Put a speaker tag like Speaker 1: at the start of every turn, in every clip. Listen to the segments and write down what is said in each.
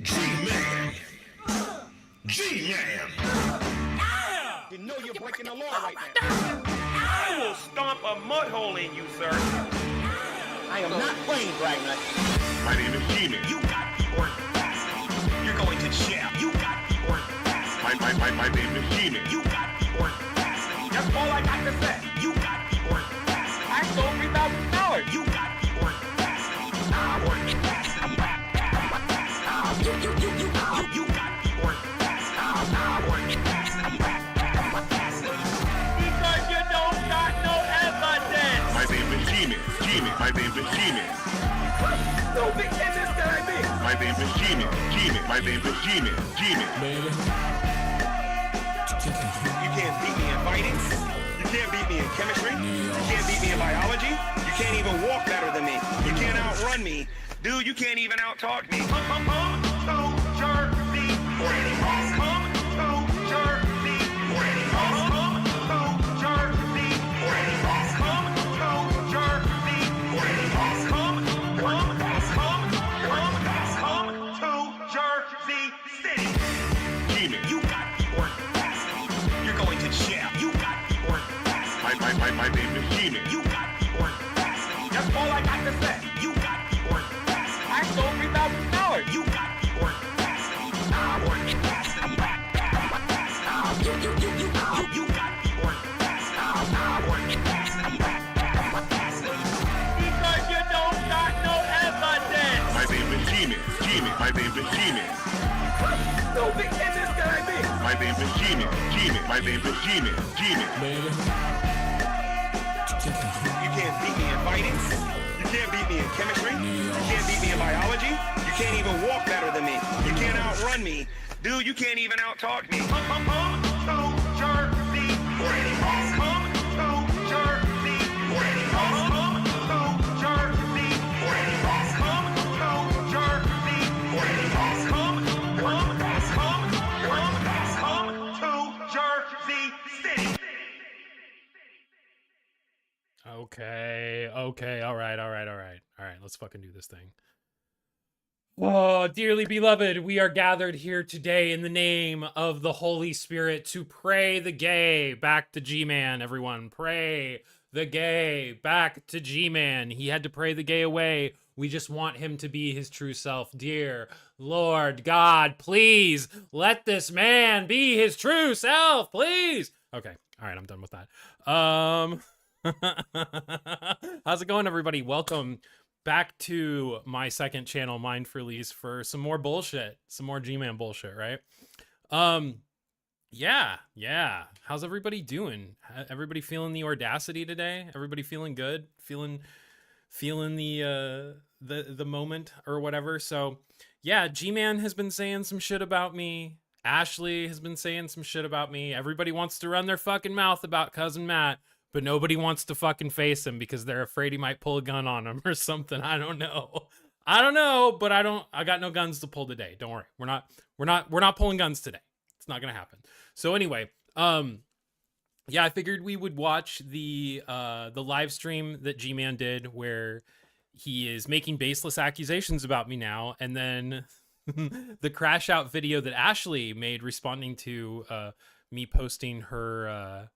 Speaker 1: Gman. Gman.
Speaker 2: You know you're breaking the law right now.
Speaker 3: I will stomp a mud hole in you, sir.
Speaker 2: I am not playing, Dragnet.
Speaker 1: My name is Gman.
Speaker 3: You got the audacity. You're going to jail. You got the audacity.
Speaker 1: My name is Gman.
Speaker 3: You got the audacity. That's all I got to say. You got the audacity. I sold $3,000. You got the audacity. You got the audacity. Because you don't got no evidence.
Speaker 1: My name is Gman. Gman. My name is Gman.
Speaker 3: No big in this guy, me.
Speaker 1: My name is Gman. Gman. My name is Gman. Gman.
Speaker 3: You can't beat me in fighting. You can't beat me in chemistry. You can't beat me in biology. You can't even walk better than me. You can't outrun me. Dude, you can't even out-talk me. Come to Jersey. Come to Jersey. Come to Jersey. Come to Jersey. Come to Jersey City.
Speaker 1: Gman.
Speaker 3: You got the audacity. You're going to jail. You got the audacity.
Speaker 1: My name is Gman.
Speaker 3: You got the audacity. That's all I got to say. You got the audacity. I sold $3,000. You got the audacity. You got the audacity. Because you don't got no evidence.
Speaker 1: My name is Gman. Gman. My name is Gman.
Speaker 3: No big in this guy, me.
Speaker 1: My name is Gman. Gman. My name is Gman. Gman.
Speaker 3: You can't beat me in fighting. You can't beat me in chemistry. You can't beat me in biology. You can't even walk better than me. You can't outrun me. Dude, you can't even out-talk me. Come to Jersey. Come to Jersey. Come to Jersey. Come to Jersey. Come to Jersey City.
Speaker 4: Okay, all right, let's fucking do this thing. Oh, dearly beloved, we are gathered here today in the name of the Holy Spirit to pray the gay back to G-Man, everyone. Pray the gay back to G-Man. He had to pray the gay away. We just want him to be his true self. Dear Lord God, please let this man be his true self, please. Okay, all right, I'm done with that. How's it going, everybody? Welcome back to my second channel, mindforlease, for some more bullshit, some more G-Man bullshit, right? Yeah. How's everybody doing? Everybody feeling the audacity today? Everybody feeling good? Feeling the moment or whatever? So yeah, G-Man has been saying some shit about me. Ashley has been saying some shit about me. Everybody wants to run their fucking mouth about Cousin Matt, but nobody wants to fucking face him because they're afraid he might pull a gun on him or something. I don't know, but I got no guns to pull today. Don't worry. We're not pulling guns today. It's not gonna happen. So anyway, yeah, I figured we would watch the live stream that G-Man did where he is making baseless accusations about me now, and then the crash out video that Ashley made responding to me posting her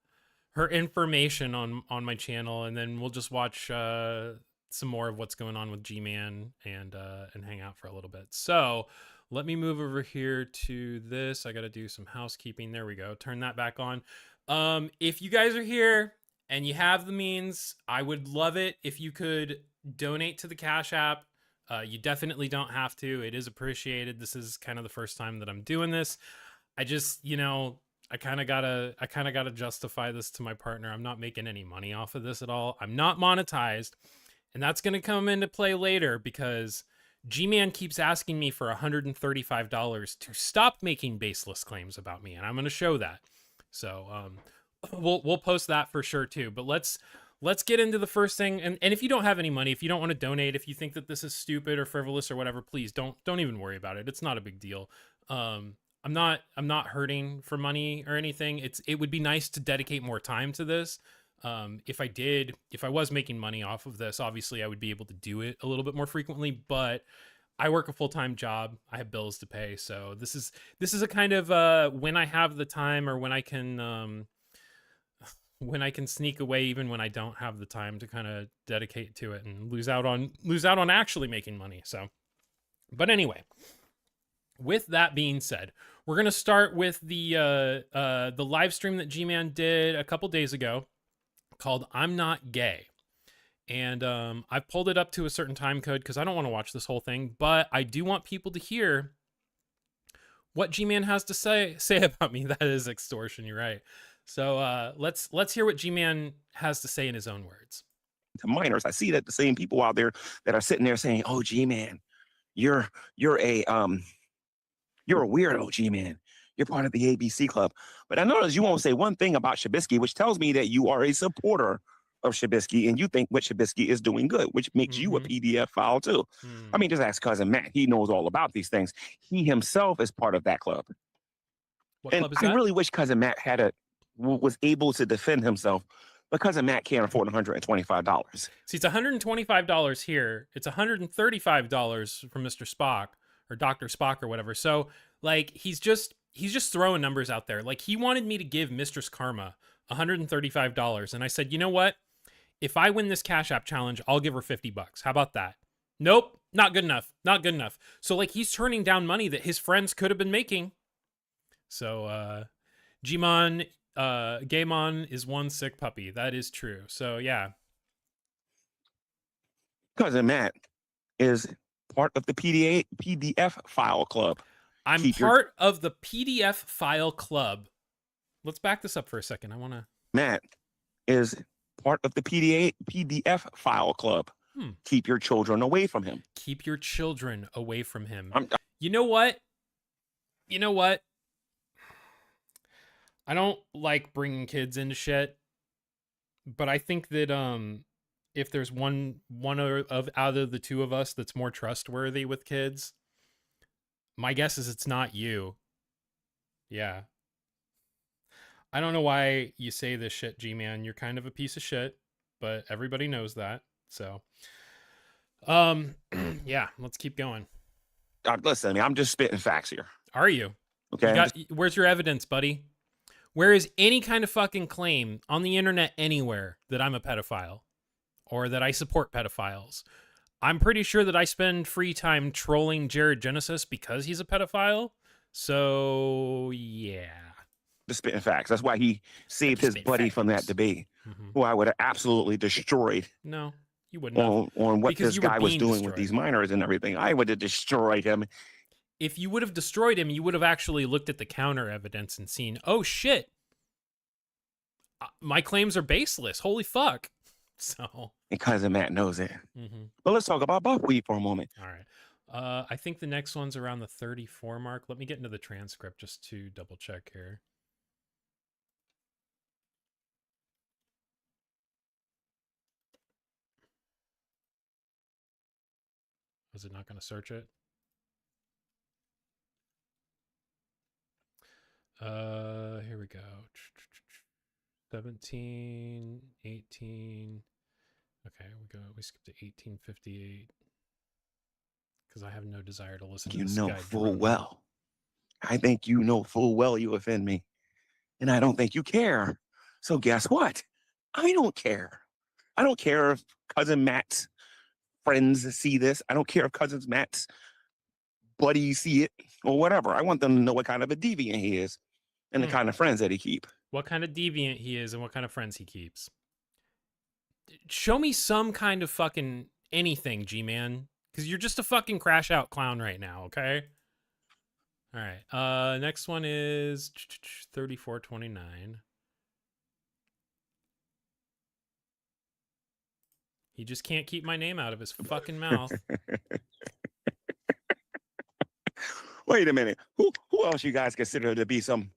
Speaker 4: information on my channel, and then we'll just watch some more of what's going on with G-Man and hang out for a little bit. So let me move over here to this. I got to do some housekeeping. There we go. Turn that back on. If you guys are here and you have the means, I would love it if you could donate to the Cash App. You definitely don't have to. It is appreciated. This is kind of the first time that I'm doing this. I just, I kind of gotta justify this to my partner. I'm not making any money off of this at all. I'm not monetized, and that's going to come into play later because G-Man keeps asking me for $135 to stop making baseless claims about me, and I'm going to show that. So we'll post that for sure too. But let's get into the first thing. And if you don't have any money, if you don't want to donate, if you think that this is stupid or frivolous or whatever, please don't even worry about it. It's not a big deal. I'm not hurting for money or anything. It would be nice to dedicate more time to this. If I was making money off of this, obviously I would be able to do it a little bit more frequently, but I work a full-time job. I have bills to pay. So this is a kind of when I have the time, or when I can sneak away even when I don't have the time to kind of dedicate to it and lose out on actually making money. So, but anyway, with that being said, we're going to start with the live stream that Gman did a couple days ago called I'm Not Gay. And I've pulled it up to a certain time code because I don't want to watch this whole thing, but I do want people to hear what Gman has to say about me. That is extortion, you're right. So let's hear what Gman has to say in his own words.
Speaker 5: To minors, I see that the same people out there that are sitting there saying, "Oh, G-Man, you're a weirdo, G-Man. You're part of the ABC club." But I notice you won't say one thing about Shabisky, which tells me that you are a supporter of Shabisky and you think what Shabisky is doing good, which makes you a PDF file too. I mean, just ask cousin Matt. He knows all about these things. He himself is part of that club.
Speaker 4: What
Speaker 5: and
Speaker 4: club is that?
Speaker 5: I really wish cousin Matt was able to defend himself, but cousin Matt can't afford $125.
Speaker 4: See, it's $125 here. It's $135 from Mr. Spock or Dr. Spock or whatever. So like he's just throwing numbers out there. Like he wanted me to give Mistress Karma $135, and I said, you know what? If I win this Cash App challenge, I'll give her $50. How about that? Nope, not good enough. Not good enough. So like he's turning down money that his friends could have been making. So Gman, Gman is one sick puppy. That is true. So yeah.
Speaker 5: Cousin Matt is part of the PDF file club.
Speaker 4: I'm part of the PDF file club. Let's back this up for a second. I want to.
Speaker 5: Matt is part of the PDF file club. Keep your children away from him.
Speaker 4: Keep your children away from him. You know what? You know what? I don't like bringing kids into shit, but I think that if there's one out of the two of us that's more trustworthy with kids, my guess is it's not you. Yeah. I don't know why you say this shit, G-Man. You're kind of a piece of shit, but everybody knows that. So, yeah, let's keep going.
Speaker 5: Listen, I mean, I'm just spitting facts here.
Speaker 4: Are you?
Speaker 5: Okay.
Speaker 4: Where's your evidence, buddy? Where is any kind of fucking claim on the internet anywhere that I'm a pedophile or that I support pedophiles? I'm pretty sure that I spend free time trolling Jared Genesis because he's a pedophile. So, yeah.
Speaker 5: The spitting facts. That's why he saved his buddy from that debate, who I would have absolutely destroyed.
Speaker 4: No, you wouldn't have.
Speaker 5: On what this guy was doing with these minors and everything. I would have destroyed him.
Speaker 4: If you would have destroyed him, you would have actually looked at the counter evidence and seen, oh shit, my claims are baseless. Holy fuck. So.
Speaker 5: And cousin Matt knows it. But let's talk about buckwheat for a moment.
Speaker 4: All right. I think the next one's around the 34 mark. Let me get into the transcript just to double check here. Was it not going to search it? Here we go. 17, 18. Okay, we skipped to 1858 because I have no desire to listen to this guy.
Speaker 5: You know full well. I think you know full well you offend me, and I don't think you care. So guess what? I don't care. I don't care if cousin Matt's friends see this. I don't care if cousin Matt's buddies see it or whatever. I want them to know what kind of a deviant he is and the kind of friends that he keeps.
Speaker 4: What kind of deviant he is and what kind of friends he keeps. Show me some kind of fucking anything, G-Man, because you're just a fucking crash out clown right now, okay? All right. Next one is 3429. He just can't keep my name out of his fucking mouth.
Speaker 5: Wait a minute. Who else you guys consider to be some...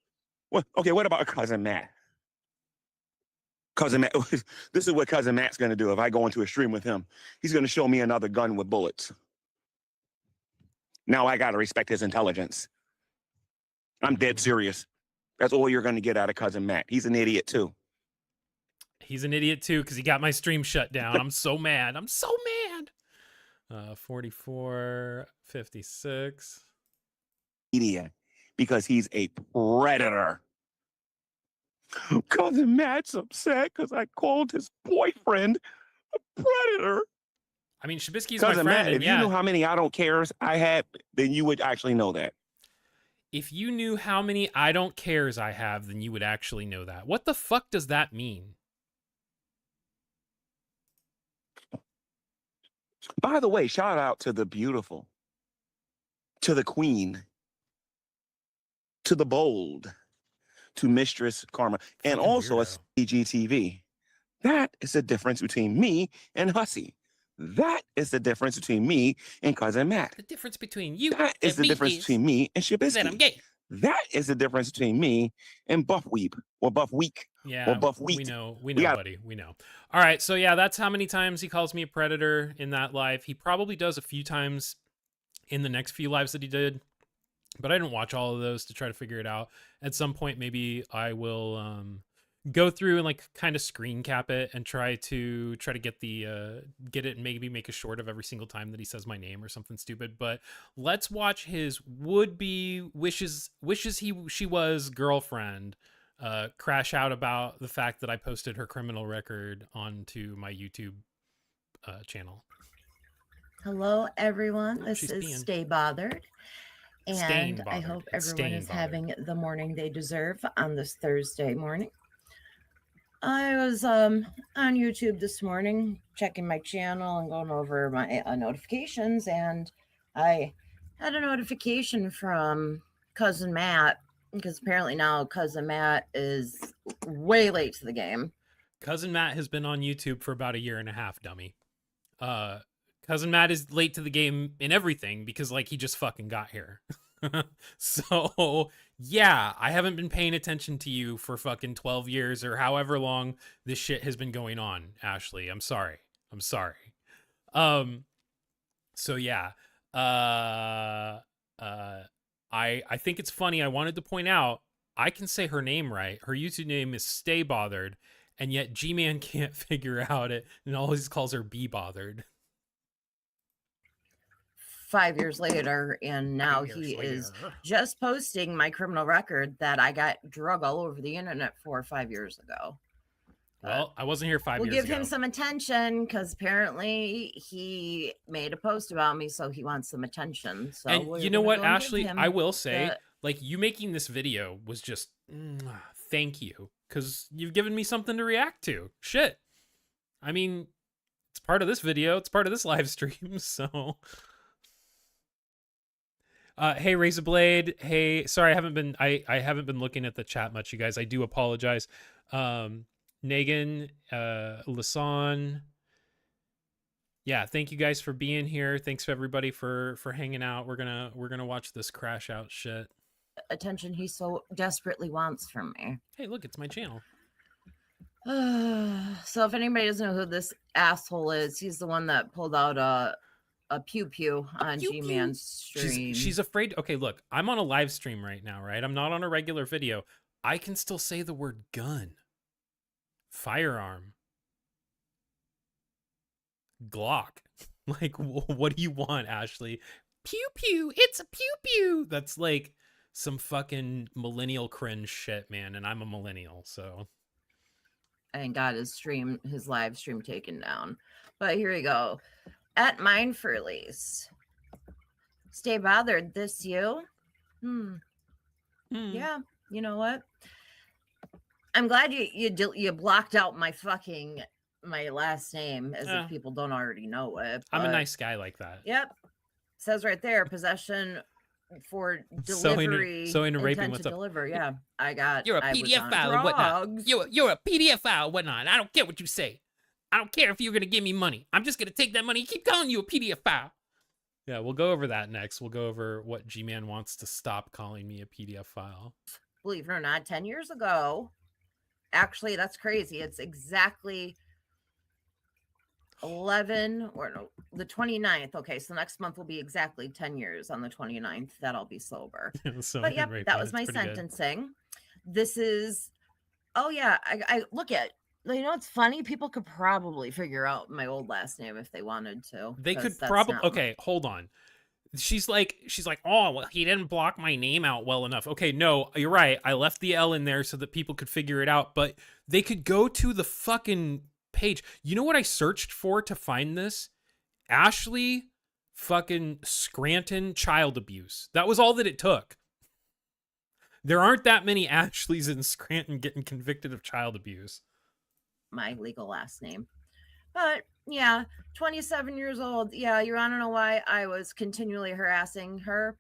Speaker 5: Well, okay, what about cousin Matt? Cousin Matt, this is what cousin Matt's going to do if I go into a stream with him. He's going to show me another gun with bullets. Now I got to respect his intelligence. I'm dead serious. That's all you're going to get out of cousin Matt. He's an idiot too.
Speaker 4: He's an idiot too because he got my stream shut down. I'm so mad. I'm so mad. 44, 56.
Speaker 5: Media, because he's a predator. Cousin Matt's upset because I called his boyfriend a predator.
Speaker 4: I mean, Shabisky's my
Speaker 5: Cousin
Speaker 4: friend,
Speaker 5: Matt,
Speaker 4: and
Speaker 5: if
Speaker 4: yeah,
Speaker 5: you knew how many I don't cares I had, then you would actually know that.
Speaker 4: if you knew how many I don't cares I have, then you would actually know that. What the fuck does that mean?
Speaker 5: By the way, shout out to the beautiful, to the queen, to the bold, to Mistress Karma, and
Speaker 4: Fucking
Speaker 5: also
Speaker 4: weirdo.
Speaker 5: a CGTV. That is the difference between me and Hussy. That is the difference between me and Cousin Matt.
Speaker 4: The difference between you
Speaker 5: That is
Speaker 4: and
Speaker 5: the
Speaker 4: me
Speaker 5: difference between me and
Speaker 4: that I'm
Speaker 5: Shabisky.
Speaker 4: gay.
Speaker 5: That is the difference between me and Buff Weep or Buff Week
Speaker 4: Yeah,
Speaker 5: or Buff
Speaker 4: we
Speaker 5: Wheat.
Speaker 4: know,
Speaker 5: got-
Speaker 4: buddy. We know. All right, so yeah, that's how many times he calls me a predator in that live. He probably does a few times in the next few lives that he did, but I didn't watch all of those to try to figure it out. At some point, maybe I will go through and like kind of screen cap it and try to get the get it and maybe make a short of every single time that he says my name or something stupid. But let's watch his would-be wishes she was girlfriend crash out about the fact that I posted her criminal record onto my YouTube channel.
Speaker 6: Hello, everyone. This
Speaker 4: She's
Speaker 6: is
Speaker 4: peeing.
Speaker 6: Stay Bothered.
Speaker 4: Staying
Speaker 6: And I
Speaker 4: bothered.
Speaker 6: hope
Speaker 4: It's
Speaker 6: everyone
Speaker 4: staying
Speaker 6: is having the morning they deserve on this Thursday morning. I was on YouTube this morning, checking my channel and going over my notifications, and I had a notification from Cousin Matt, because apparently now Cousin Matt is way late to the game.
Speaker 4: Cousin Matt has been on YouTube for about a year and a half, dummy. Cousin Matt is late to the game in everything because like he just fucking got here. So yeah, I haven't been paying attention to you for fucking 12 years or however long this shit has been going on, Ashley. I'm sorry. So yeah. I think it's funny. I wanted to point out I can say her name right. Her YouTube name is Stay Bothered, and yet Gman can't figure out it and always calls her Be Bothered.
Speaker 6: 5 years later, and now
Speaker 4: 5 years
Speaker 6: he is
Speaker 4: later.
Speaker 6: just posting my criminal record that I got drug all over the internet 4 or 5 years ago.
Speaker 4: Well, I wasn't here 5
Speaker 6: We'll
Speaker 4: years
Speaker 6: give
Speaker 4: ago.
Speaker 6: him some attention because apparently he made a post about me, so he wants some attention. So
Speaker 4: And
Speaker 6: we're
Speaker 4: you know
Speaker 6: gonna
Speaker 4: what,
Speaker 6: go and give
Speaker 4: Ashley?
Speaker 6: him
Speaker 4: I will say,
Speaker 6: the-
Speaker 4: like, you making this video was just thank you, because you've given me something to react to. Shit. I mean, it's part of this video. It's part of this live stream. So, hey, Razorblade. Hey, sorry, I haven't been looking at the chat much, you guys. I do apologize. Negan, Lasan. Yeah, thank you guys for being here. Thanks for everybody for hanging out. We're gonna watch this crash out shit.
Speaker 6: attention he so desperately wants from me.
Speaker 4: Hey, look, it's my channel.
Speaker 6: So if anybody doesn't know who this asshole is, he's the one that pulled out a pew pew on
Speaker 4: pew pew.
Speaker 6: G-Man's stream.
Speaker 4: She's afraid. Okay, look, I'm on a live stream right now, right? I'm not on a regular video. I can still say the word gun, firearm, Glock. Like, what do you want, Ashley? Pew pew. It's a pew pew. That's like some fucking millennial cringe shit, man. And I'm a millennial, so.
Speaker 6: And got his live stream taken down. But here we go. At mindforlease. Stay bothered. This you? Yeah. You know what? I'm glad you blocked out my last name as if people don't already know it.
Speaker 4: I'm a nice guy like that.
Speaker 6: Yep. Says right there, possession for
Speaker 4: So into
Speaker 6: delivery.
Speaker 4: raping,
Speaker 6: intent
Speaker 4: what's
Speaker 6: to
Speaker 4: up?
Speaker 6: deliver. Yeah. I was
Speaker 4: You're a
Speaker 6: on
Speaker 4: PDF file or whatnot.
Speaker 6: drugs.
Speaker 4: You're a PDF file or whatnot. I don't care what you say. I don't care if you're gonna give me money. I'm just gonna take that money and keep calling you a PDF file. Yeah, we'll go over that next. We'll go over what G-Man wants to stop calling me a PDF file.
Speaker 6: Believe it or not, 10 years ago. Actually, that's crazy. It's exactly the 29th. Okay, so next month will be exactly 10 years on the 29th that I'll be sober.
Speaker 4: So
Speaker 6: But yep, that was my sentencing. This is, oh yeah, I look at You know, it's funny. People could probably figure out my old last name if they wanted to.
Speaker 4: They
Speaker 6: 'cause
Speaker 4: could
Speaker 6: that's
Speaker 4: probably,
Speaker 6: not
Speaker 4: okay, hold on. She's like, oh, well, he didn't block my name out well enough. Okay, no, you're right. I left the L in there so that people could figure it out, but they could go to the fucking page. You know what I searched for to find this? Ashley fucking Scranton child abuse. That was all that it took. There aren't that many Ashleys in Scranton getting convicted of child abuse.
Speaker 6: my legal last name. But yeah, 27 years old. Yeah, you want to know why I was continually harassing her?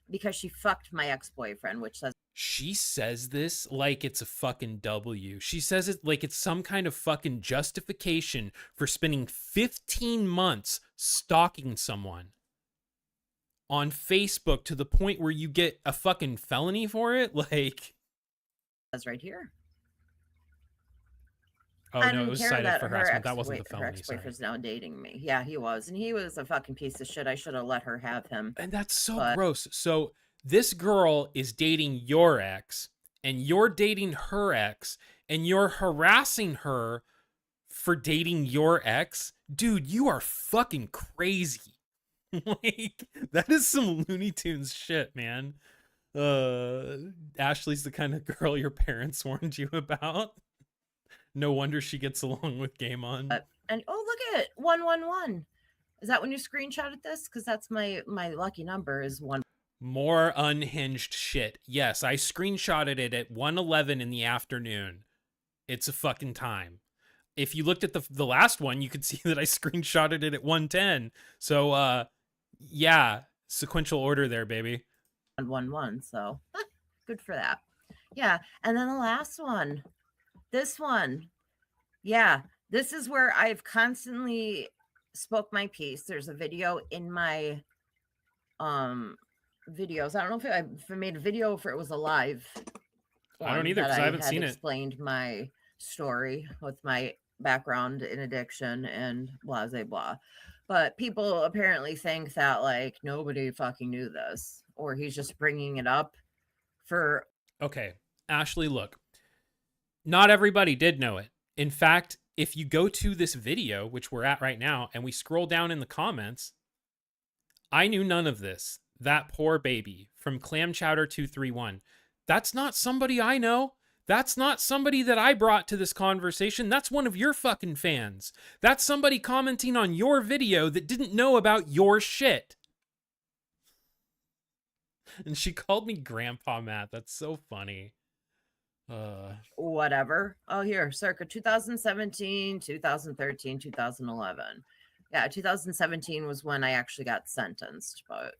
Speaker 6: Because she fucked my ex-boyfriend, which says
Speaker 4: She says this like it's a fucking W. She says it like it's some kind of fucking justification for spending 15 months stalking someone on Facebook to the point where you get a fucking felony for it. Like,
Speaker 6: right here.
Speaker 4: oh
Speaker 6: I
Speaker 4: no, it
Speaker 6: didn't
Speaker 4: was
Speaker 6: care
Speaker 4: cited
Speaker 6: that
Speaker 4: for
Speaker 6: her
Speaker 4: harassment. That wasn't the
Speaker 6: her
Speaker 4: felony. Sorry.
Speaker 6: ex-boyfriend's now dating me. Yeah, he was, and he was a fucking piece of shit. I should have let her have him.
Speaker 4: And that's so
Speaker 6: But-
Speaker 4: gross. So this girl is dating your ex, and you're dating her ex, and you're harassing her for dating your ex. Dude, you are fucking crazy. Like, that is some Looney Tunes shit, man. Ashley's the kind of girl your parents warned you about. No wonder she gets along with Gman.
Speaker 6: And oh, look at it, 111. Is that when you screenshotted this? Because that's my lucky number is 1.
Speaker 4: More unhinged shit. Yes, I screenshotted it at 1:11 in the afternoon. It's a fucking time. If you looked at the last one, you could see that I screenshotted it at 1:10. So, yeah, sequential order there, baby.
Speaker 6: 111. So good for that. Yeah, and then the last one, this one, yeah, this is where I've constantly spoke my piece. There's a video in my videos. I don't know if I made a video if it was a live.
Speaker 4: I don't either, 'cause I haven't seen it.
Speaker 6: Explained my story with my background in addiction and blah blah blah. But people apparently think that like nobody fucking knew this, or he's just bringing it up for.
Speaker 4: Okay, Ashley, look. Not everybody did know it. In fact, if you go to this video, which we're at right now, and we scroll down in the comments, I knew none of this. That poor baby from Clam Chowder 231. That's not somebody I know. That's not somebody that I brought to this conversation. That's one of your fucking fans. That's somebody commenting on your video that didn't know about your shit. And she called me Grandpa Matt. That's so funny.
Speaker 6: Whatever. Oh, here, circa 2017, 2013, 2011. Yeah, 2017 was when I actually got sentenced. But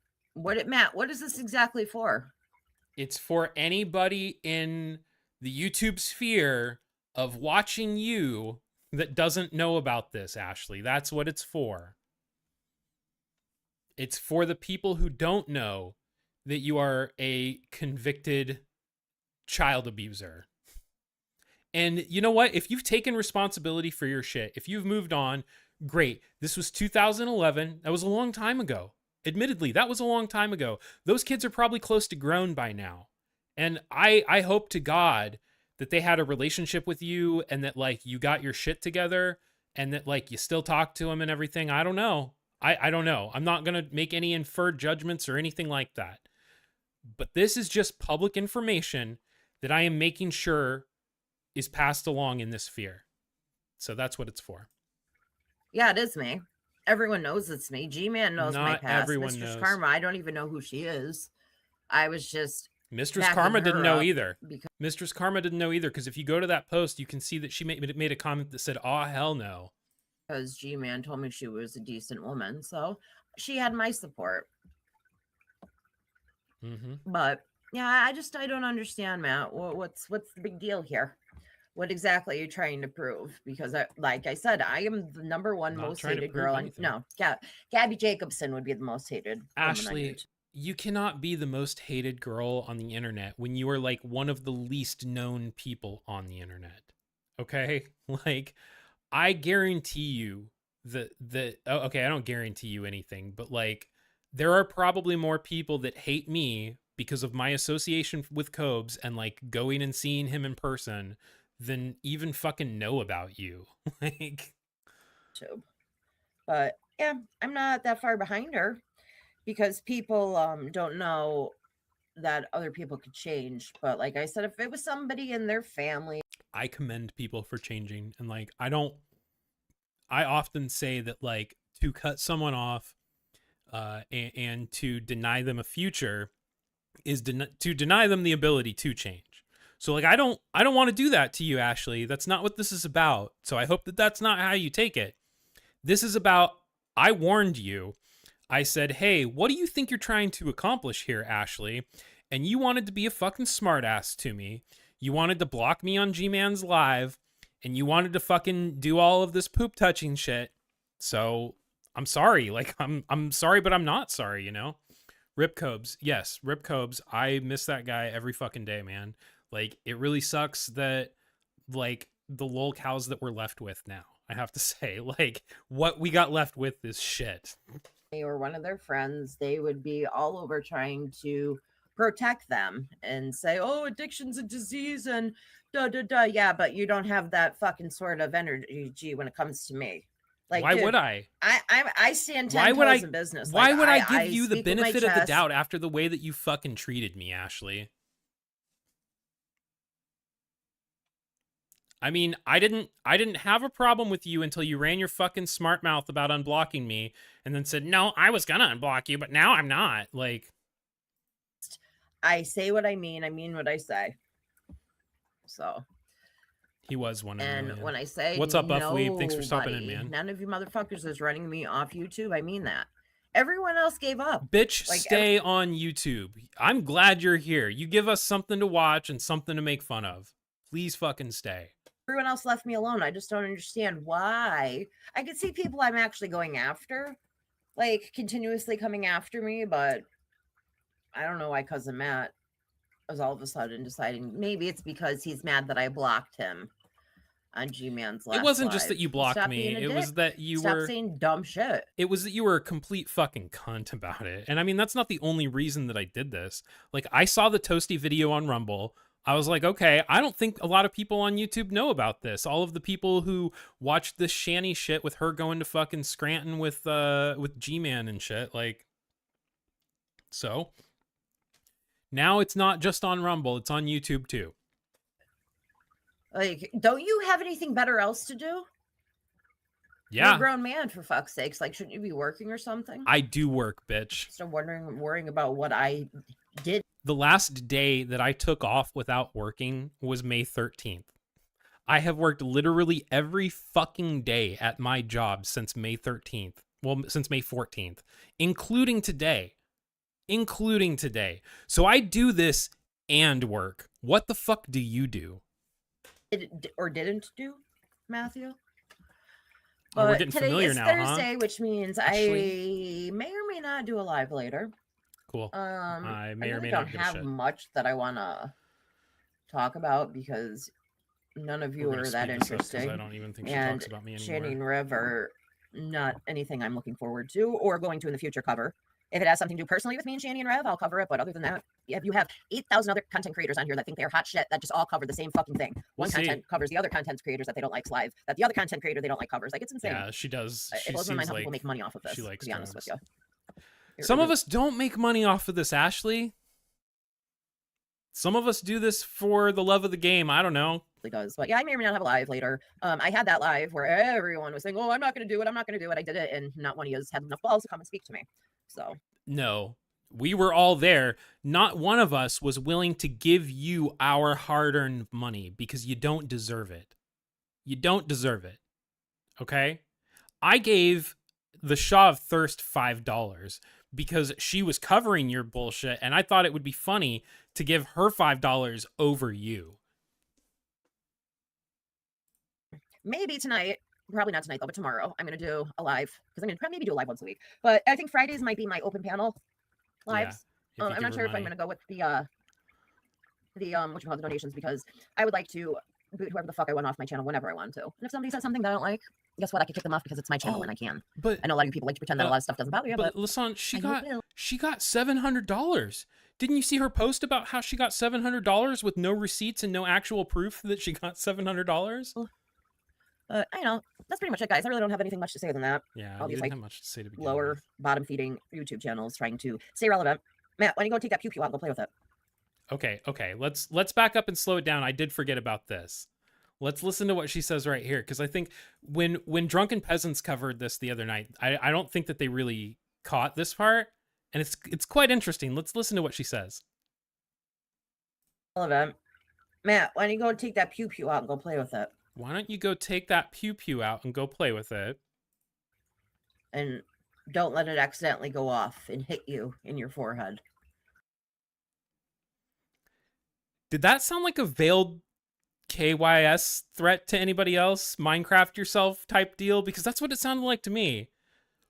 Speaker 6: Matt, what is this exactly for?
Speaker 4: It's for anybody in the YouTube sphere of watching you that doesn't know about this, Ashley. That's what it's for. It's for the people who don't know that you are a convicted child abuser. And you know what? If you've taken responsibility for your shit, if you've moved on, great. This was 2011. That was a long time ago. Admittedly, that was a long time ago. Those kids are probably close to grown by now. And I hope to God that they had a relationship with you and that like you got your shit together and that like you still talk to them and everything. I don't know. I don't know. I'm not going to make any inferred judgments or anything like that. But this is just public information that I am making sure is passed along in this sphere. So that's what it's for.
Speaker 6: Yeah, it is me. Everyone knows it's me. Gman knows my
Speaker 4: Not
Speaker 6: past.
Speaker 4: everyone
Speaker 6: Mistress
Speaker 4: knows.
Speaker 6: Karma, I don't even know who she is. I was just
Speaker 4: Mistress
Speaker 6: backing
Speaker 4: Karma didn't
Speaker 6: her
Speaker 4: know
Speaker 6: up
Speaker 4: either.
Speaker 6: because
Speaker 4: Mistress Karma didn't know either, because if you go to that post, you can see that she made a comment that said, "Oh hell no."
Speaker 6: Gman told me she was a decent woman, so she had my support.
Speaker 4: Mm-hmm.
Speaker 6: But yeah, I don't understand, Matt. What's the big deal here? What exactly are you trying to prove? Because like I said, I am the number one
Speaker 4: Not
Speaker 6: most
Speaker 4: trying to
Speaker 6: hated
Speaker 4: prove
Speaker 6: girl.
Speaker 4: anything.
Speaker 6: No, Gabby Jacobson would be the most hated woman on
Speaker 4: Ashley,
Speaker 6: YouTube.
Speaker 4: you cannot be the most hated girl on the internet when you are like one of the least known people on the internet. Okay? Like, I guarantee you that okay, I don't guarantee you anything, but like there are probably more people that hate me because of my association with Cobes and like going and seeing him in person than even fucking know about you. Like,
Speaker 6: YouTube. But yeah, I'm not that far behind her because people don't know that other people could change. But like I said, if it was somebody in their family,
Speaker 4: I commend people for changing. And like, I often say that like to cut someone off and to deny them a future is to deny them the ability to change. So like, I don't want to do that to you, Ashley. That's not what this is about. So I hope that that's not how you take it. This is about, I warned you. I said, hey, what do you think you're trying to accomplish here, Ashley? And you wanted to be a fucking smartass to me. You wanted to block me on Gman's live, and you wanted to fucking do all of this poop touching shit. So I'm sorry. Like, I'm sorry, but I'm not sorry, you know? Rip Cobes. Yes, Rip Cobes. I miss that guy every fucking day, man. Like, it really sucks that, like, the lol cows that we're left with now, I have to say, like, what we got left with is shit.
Speaker 6: or one of their friends, they would be all over trying to protect them and say, oh, addiction's a disease and da da da. Yeah, but you don't have that fucking sort of energy when it comes to me. Like,
Speaker 4: Why
Speaker 6: dude,
Speaker 4: would I?
Speaker 6: I stand 10
Speaker 4: Why would
Speaker 6: toes
Speaker 4: I
Speaker 6: in business.
Speaker 4: Why
Speaker 6: Like,
Speaker 4: would I give you the
Speaker 6: speak with my
Speaker 4: benefit of the
Speaker 6: chest.
Speaker 4: doubt after the way that you fucking treated me, Ashley? I mean, I didn't have a problem with you until you ran your fucking smart mouth about unblocking me and then said, "No, I was gonna unblock you, but now I'm not." Like,
Speaker 6: I say what I mean what I say. So,
Speaker 4: he was one in a
Speaker 6: and
Speaker 4: million.
Speaker 6: when I say
Speaker 4: What's up, Buffweeb? Thanks for stopping in,
Speaker 6: nobody,
Speaker 4: man.
Speaker 6: none of you motherfuckers is running me off YouTube. I mean that. Everyone else gave up.
Speaker 4: Bitch,
Speaker 6: Like,
Speaker 4: stay on YouTube. I'm glad you're here. You give us something to watch and something to make fun of. Please fucking stay.
Speaker 6: Everyone else left me alone. I just don't understand why. I could see people I'm actually going after, like continuously coming after me, but I don't know why cousin Matt was all of a sudden deciding maybe it's because he's mad that I blocked him on Gman's last
Speaker 4: It wasn't just
Speaker 6: live.
Speaker 4: that you blocked
Speaker 6: Stop
Speaker 4: me.
Speaker 6: being a
Speaker 4: It was
Speaker 6: dick.
Speaker 4: that you
Speaker 6: Stop
Speaker 4: were
Speaker 6: saying dumb shit.
Speaker 4: it was that you were a complete fucking cunt about it. And I mean, that's not the only reason that I did this. Like, I saw the Toasty video on Rumble. I was like, okay, I don't think a lot of people on YouTube know about this. All of the people who watched this Shanny shit with her going to fucking Scranton with Gman and shit, like, so now it's not just on Rumble, it's on YouTube too.
Speaker 6: Like, don't you have anything better else to do? You're
Speaker 4: Yeah,
Speaker 6: a grown man, for fuck's sakes. Like, shouldn't you be working or something?
Speaker 4: I do work, bitch.
Speaker 6: Still worrying about what I did.
Speaker 4: The last day that I took off without working was May 13th. I have worked literally every fucking day at my job since May 13th. Well, since May 14th, including today. So I do this and work. What the fuck do you do?
Speaker 6: Or didn't do, Matthew?
Speaker 4: Oh, we're
Speaker 6: But
Speaker 4: getting
Speaker 6: today
Speaker 4: familiar
Speaker 6: is
Speaker 4: now,
Speaker 6: Thursday, which means
Speaker 4: Ashley?
Speaker 6: I may or may not do a live later.
Speaker 4: Cool. I may or
Speaker 6: really
Speaker 4: may
Speaker 6: don't
Speaker 4: not give a
Speaker 6: have
Speaker 4: shit.
Speaker 6: much that I want to talk about because none of you
Speaker 4: We're gonna
Speaker 6: are that
Speaker 4: speed this up 'cause
Speaker 6: interesting.
Speaker 4: I don't even think she
Speaker 6: And
Speaker 4: talks about me
Speaker 6: Shannon
Speaker 4: anymore.
Speaker 6: River, not anything I'm looking forward to or going to in the future cover. If it has something to do personally with me and Shanny and Rev, I'll cover it. But other than that, if you have 8,000 other content creators on here that think they're hot shit, that just all cover the same fucking thing.
Speaker 4: We'll
Speaker 6: One
Speaker 4: see.
Speaker 6: content covers the other content creators that they don't like live, that the other content creator they don't like covers. Like, it's insane.
Speaker 4: Yeah, she does.
Speaker 6: It
Speaker 4: She
Speaker 6: blows my mind
Speaker 4: seems
Speaker 6: how
Speaker 4: like
Speaker 6: people make money off of this,
Speaker 4: she likes
Speaker 6: to be honest with
Speaker 4: drugs.
Speaker 6: you.
Speaker 4: Some of us don't make money off of this, Ashley. Some of us do this for the love of the game. I don't know.
Speaker 6: Does, but yeah, I may or may not have a live later. I had that live where everyone was saying, "Oh, I'm not going to do it. I'm not going to do it." I did it, and not one of you had enough balls to come and speak to me. So
Speaker 4: No, we were all there. Not one of us was willing to give you our hard-earned money because you don't deserve it. You don't deserve it. Okay? I gave the Shaw of Thirst $5 because she was covering your bullshit, and I thought it would be funny to give her $5 over you.
Speaker 6: maybe tonight, probably not tonight though, but tomorrow, I'm going to do a live because I'm going to maybe do a live once a week. But I think Fridays might be my open panel lives.
Speaker 4: if you
Speaker 6: I'm
Speaker 4: give
Speaker 6: not
Speaker 4: her
Speaker 6: sure if I'm
Speaker 4: money.
Speaker 6: going to go with what you call the donations, because I would like to boot whoever the fuck I want off my channel whenever I want to. And if somebody says something that I don't like, guess what? I can kick them off because it's my channel and I can.
Speaker 4: But
Speaker 6: I know a lot of people like to pretend that a lot of stuff doesn't bother you, but
Speaker 4: Lasan,
Speaker 6: I will.
Speaker 4: she got $700. Didn't you see her post about how she got $700 with no receipts and no actual proof that she got $700?
Speaker 6: I know that's pretty much it, guys. I really don't have anything much to say other than that.
Speaker 4: Yeah,
Speaker 6: All
Speaker 4: you
Speaker 6: these
Speaker 4: didn't
Speaker 6: like
Speaker 4: have much to say to begin
Speaker 6: lower
Speaker 4: with.
Speaker 6: bottom feeding YouTube channels trying to stay relevant. Matt, why don't you go take that pew pew out and go play with it?
Speaker 4: Okay. Let's back up and slow it down. I did forget about this. Let's listen to what she says right here, because I think when Drunken Peasants covered this the other night, I don't think that they really caught this part, and it's quite interesting. Let's listen to what she says.
Speaker 6: Relevant. Matt, why don't you go take that pew pew out and go play with it?
Speaker 4: Why don't you go take that pew pew out and go play with it?
Speaker 6: And don't let it accidentally go off and hit you in your forehead.
Speaker 4: Did that sound like a veiled KYS threat to anybody else? Minecraft yourself type deal? Because that's what it sounded like to me.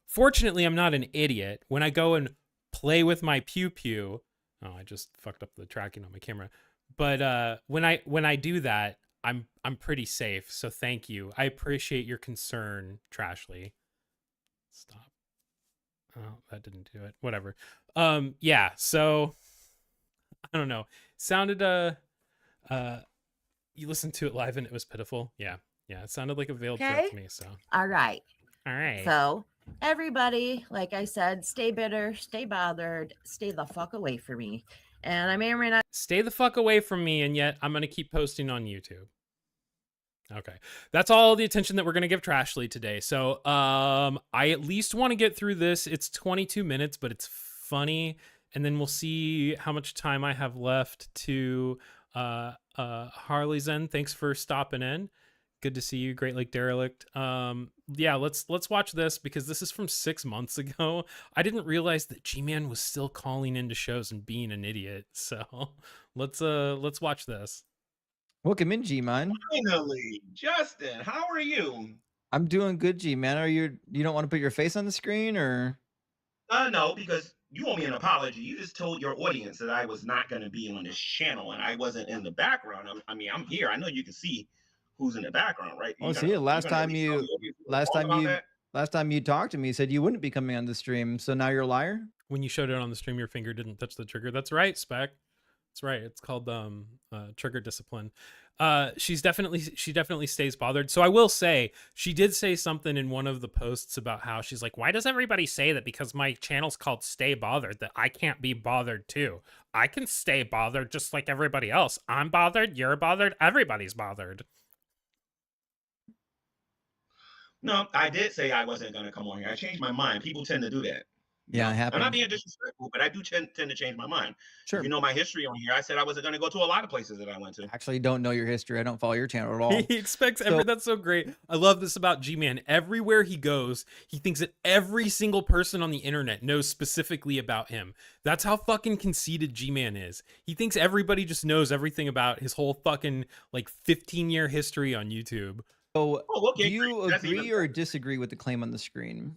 Speaker 4: Fortunately, I'm not an idiot. When I go and play with my pew pew, oh, I just fucked up the tracking on my camera. But when I do that, I'm pretty safe. So thank you. I appreciate your concern, Trashly. Stop. Oh, that didn't do it. Whatever. Yeah, so I don't know. Sounded you listened to it live and it was pitiful. Yeah. It sounded like a veiled threat to me. So
Speaker 6: all right.
Speaker 4: So
Speaker 6: everybody, like I said, stay bitter, stay bothered, stay the fuck away from me. And I may or may not
Speaker 4: stay the fuck away from me, and yet I'm gonna keep posting on YouTube. Okay, that's all the attention that we're gonna give Trashly today. So I at least want to get through this. It's 22 minutes, but it's funny, and then we'll see how much time I have left to Harley Zen. Thanks for stopping in. Good to see you, Great Lake Derelict. Yeah, let's watch this, because this is from 6 months ago. I didn't realize that Gman was still calling into shows and being an idiot. So let's watch this.
Speaker 7: Welcome in, Gman.
Speaker 3: Finally, Justin, how are you?
Speaker 7: I'm doing good, Gman. You don't want to put your face on the screen, or?
Speaker 3: No, because you owe me an apology. You just told your audience that I was not going to be on this channel and I wasn't in the background. I'm here. I know you can see who's in the background, right?
Speaker 7: Oh, see, last time you talked to me, you said you wouldn't be coming on the stream. So now you're a liar?
Speaker 4: When you showed it on the stream, your finger didn't touch the trigger. That's right, Spec. That's right. It's called trigger discipline. She definitely stays bothered. So I will say, she did say something in one of the posts about how she's like, why does everybody say that because my channel's called Stay Bothered that I can't be bothered too? I can stay bothered just like everybody else. I'm bothered, you're bothered, everybody's bothered.
Speaker 3: No, I did say I wasn't going to come on here. I changed my mind. People tend to do that.
Speaker 7: Yeah, it happens.
Speaker 3: I'm not being disrespectful, but I do tend to change my mind.
Speaker 7: Sure.
Speaker 3: If you know my history on here, I said I wasn't going to go to a lot of places that I went to.
Speaker 7: Actually, don't know your history. I don't follow your channel at all.
Speaker 4: He expects that's so great. I love this about Gman. Everywhere he goes, he thinks that every single person on the internet knows specifically about him. That's how fucking conceited Gman is. He thinks everybody just knows everything about his whole fucking like 15-year history on YouTube.
Speaker 7: So, do you agree or disagree with the claim on the screen?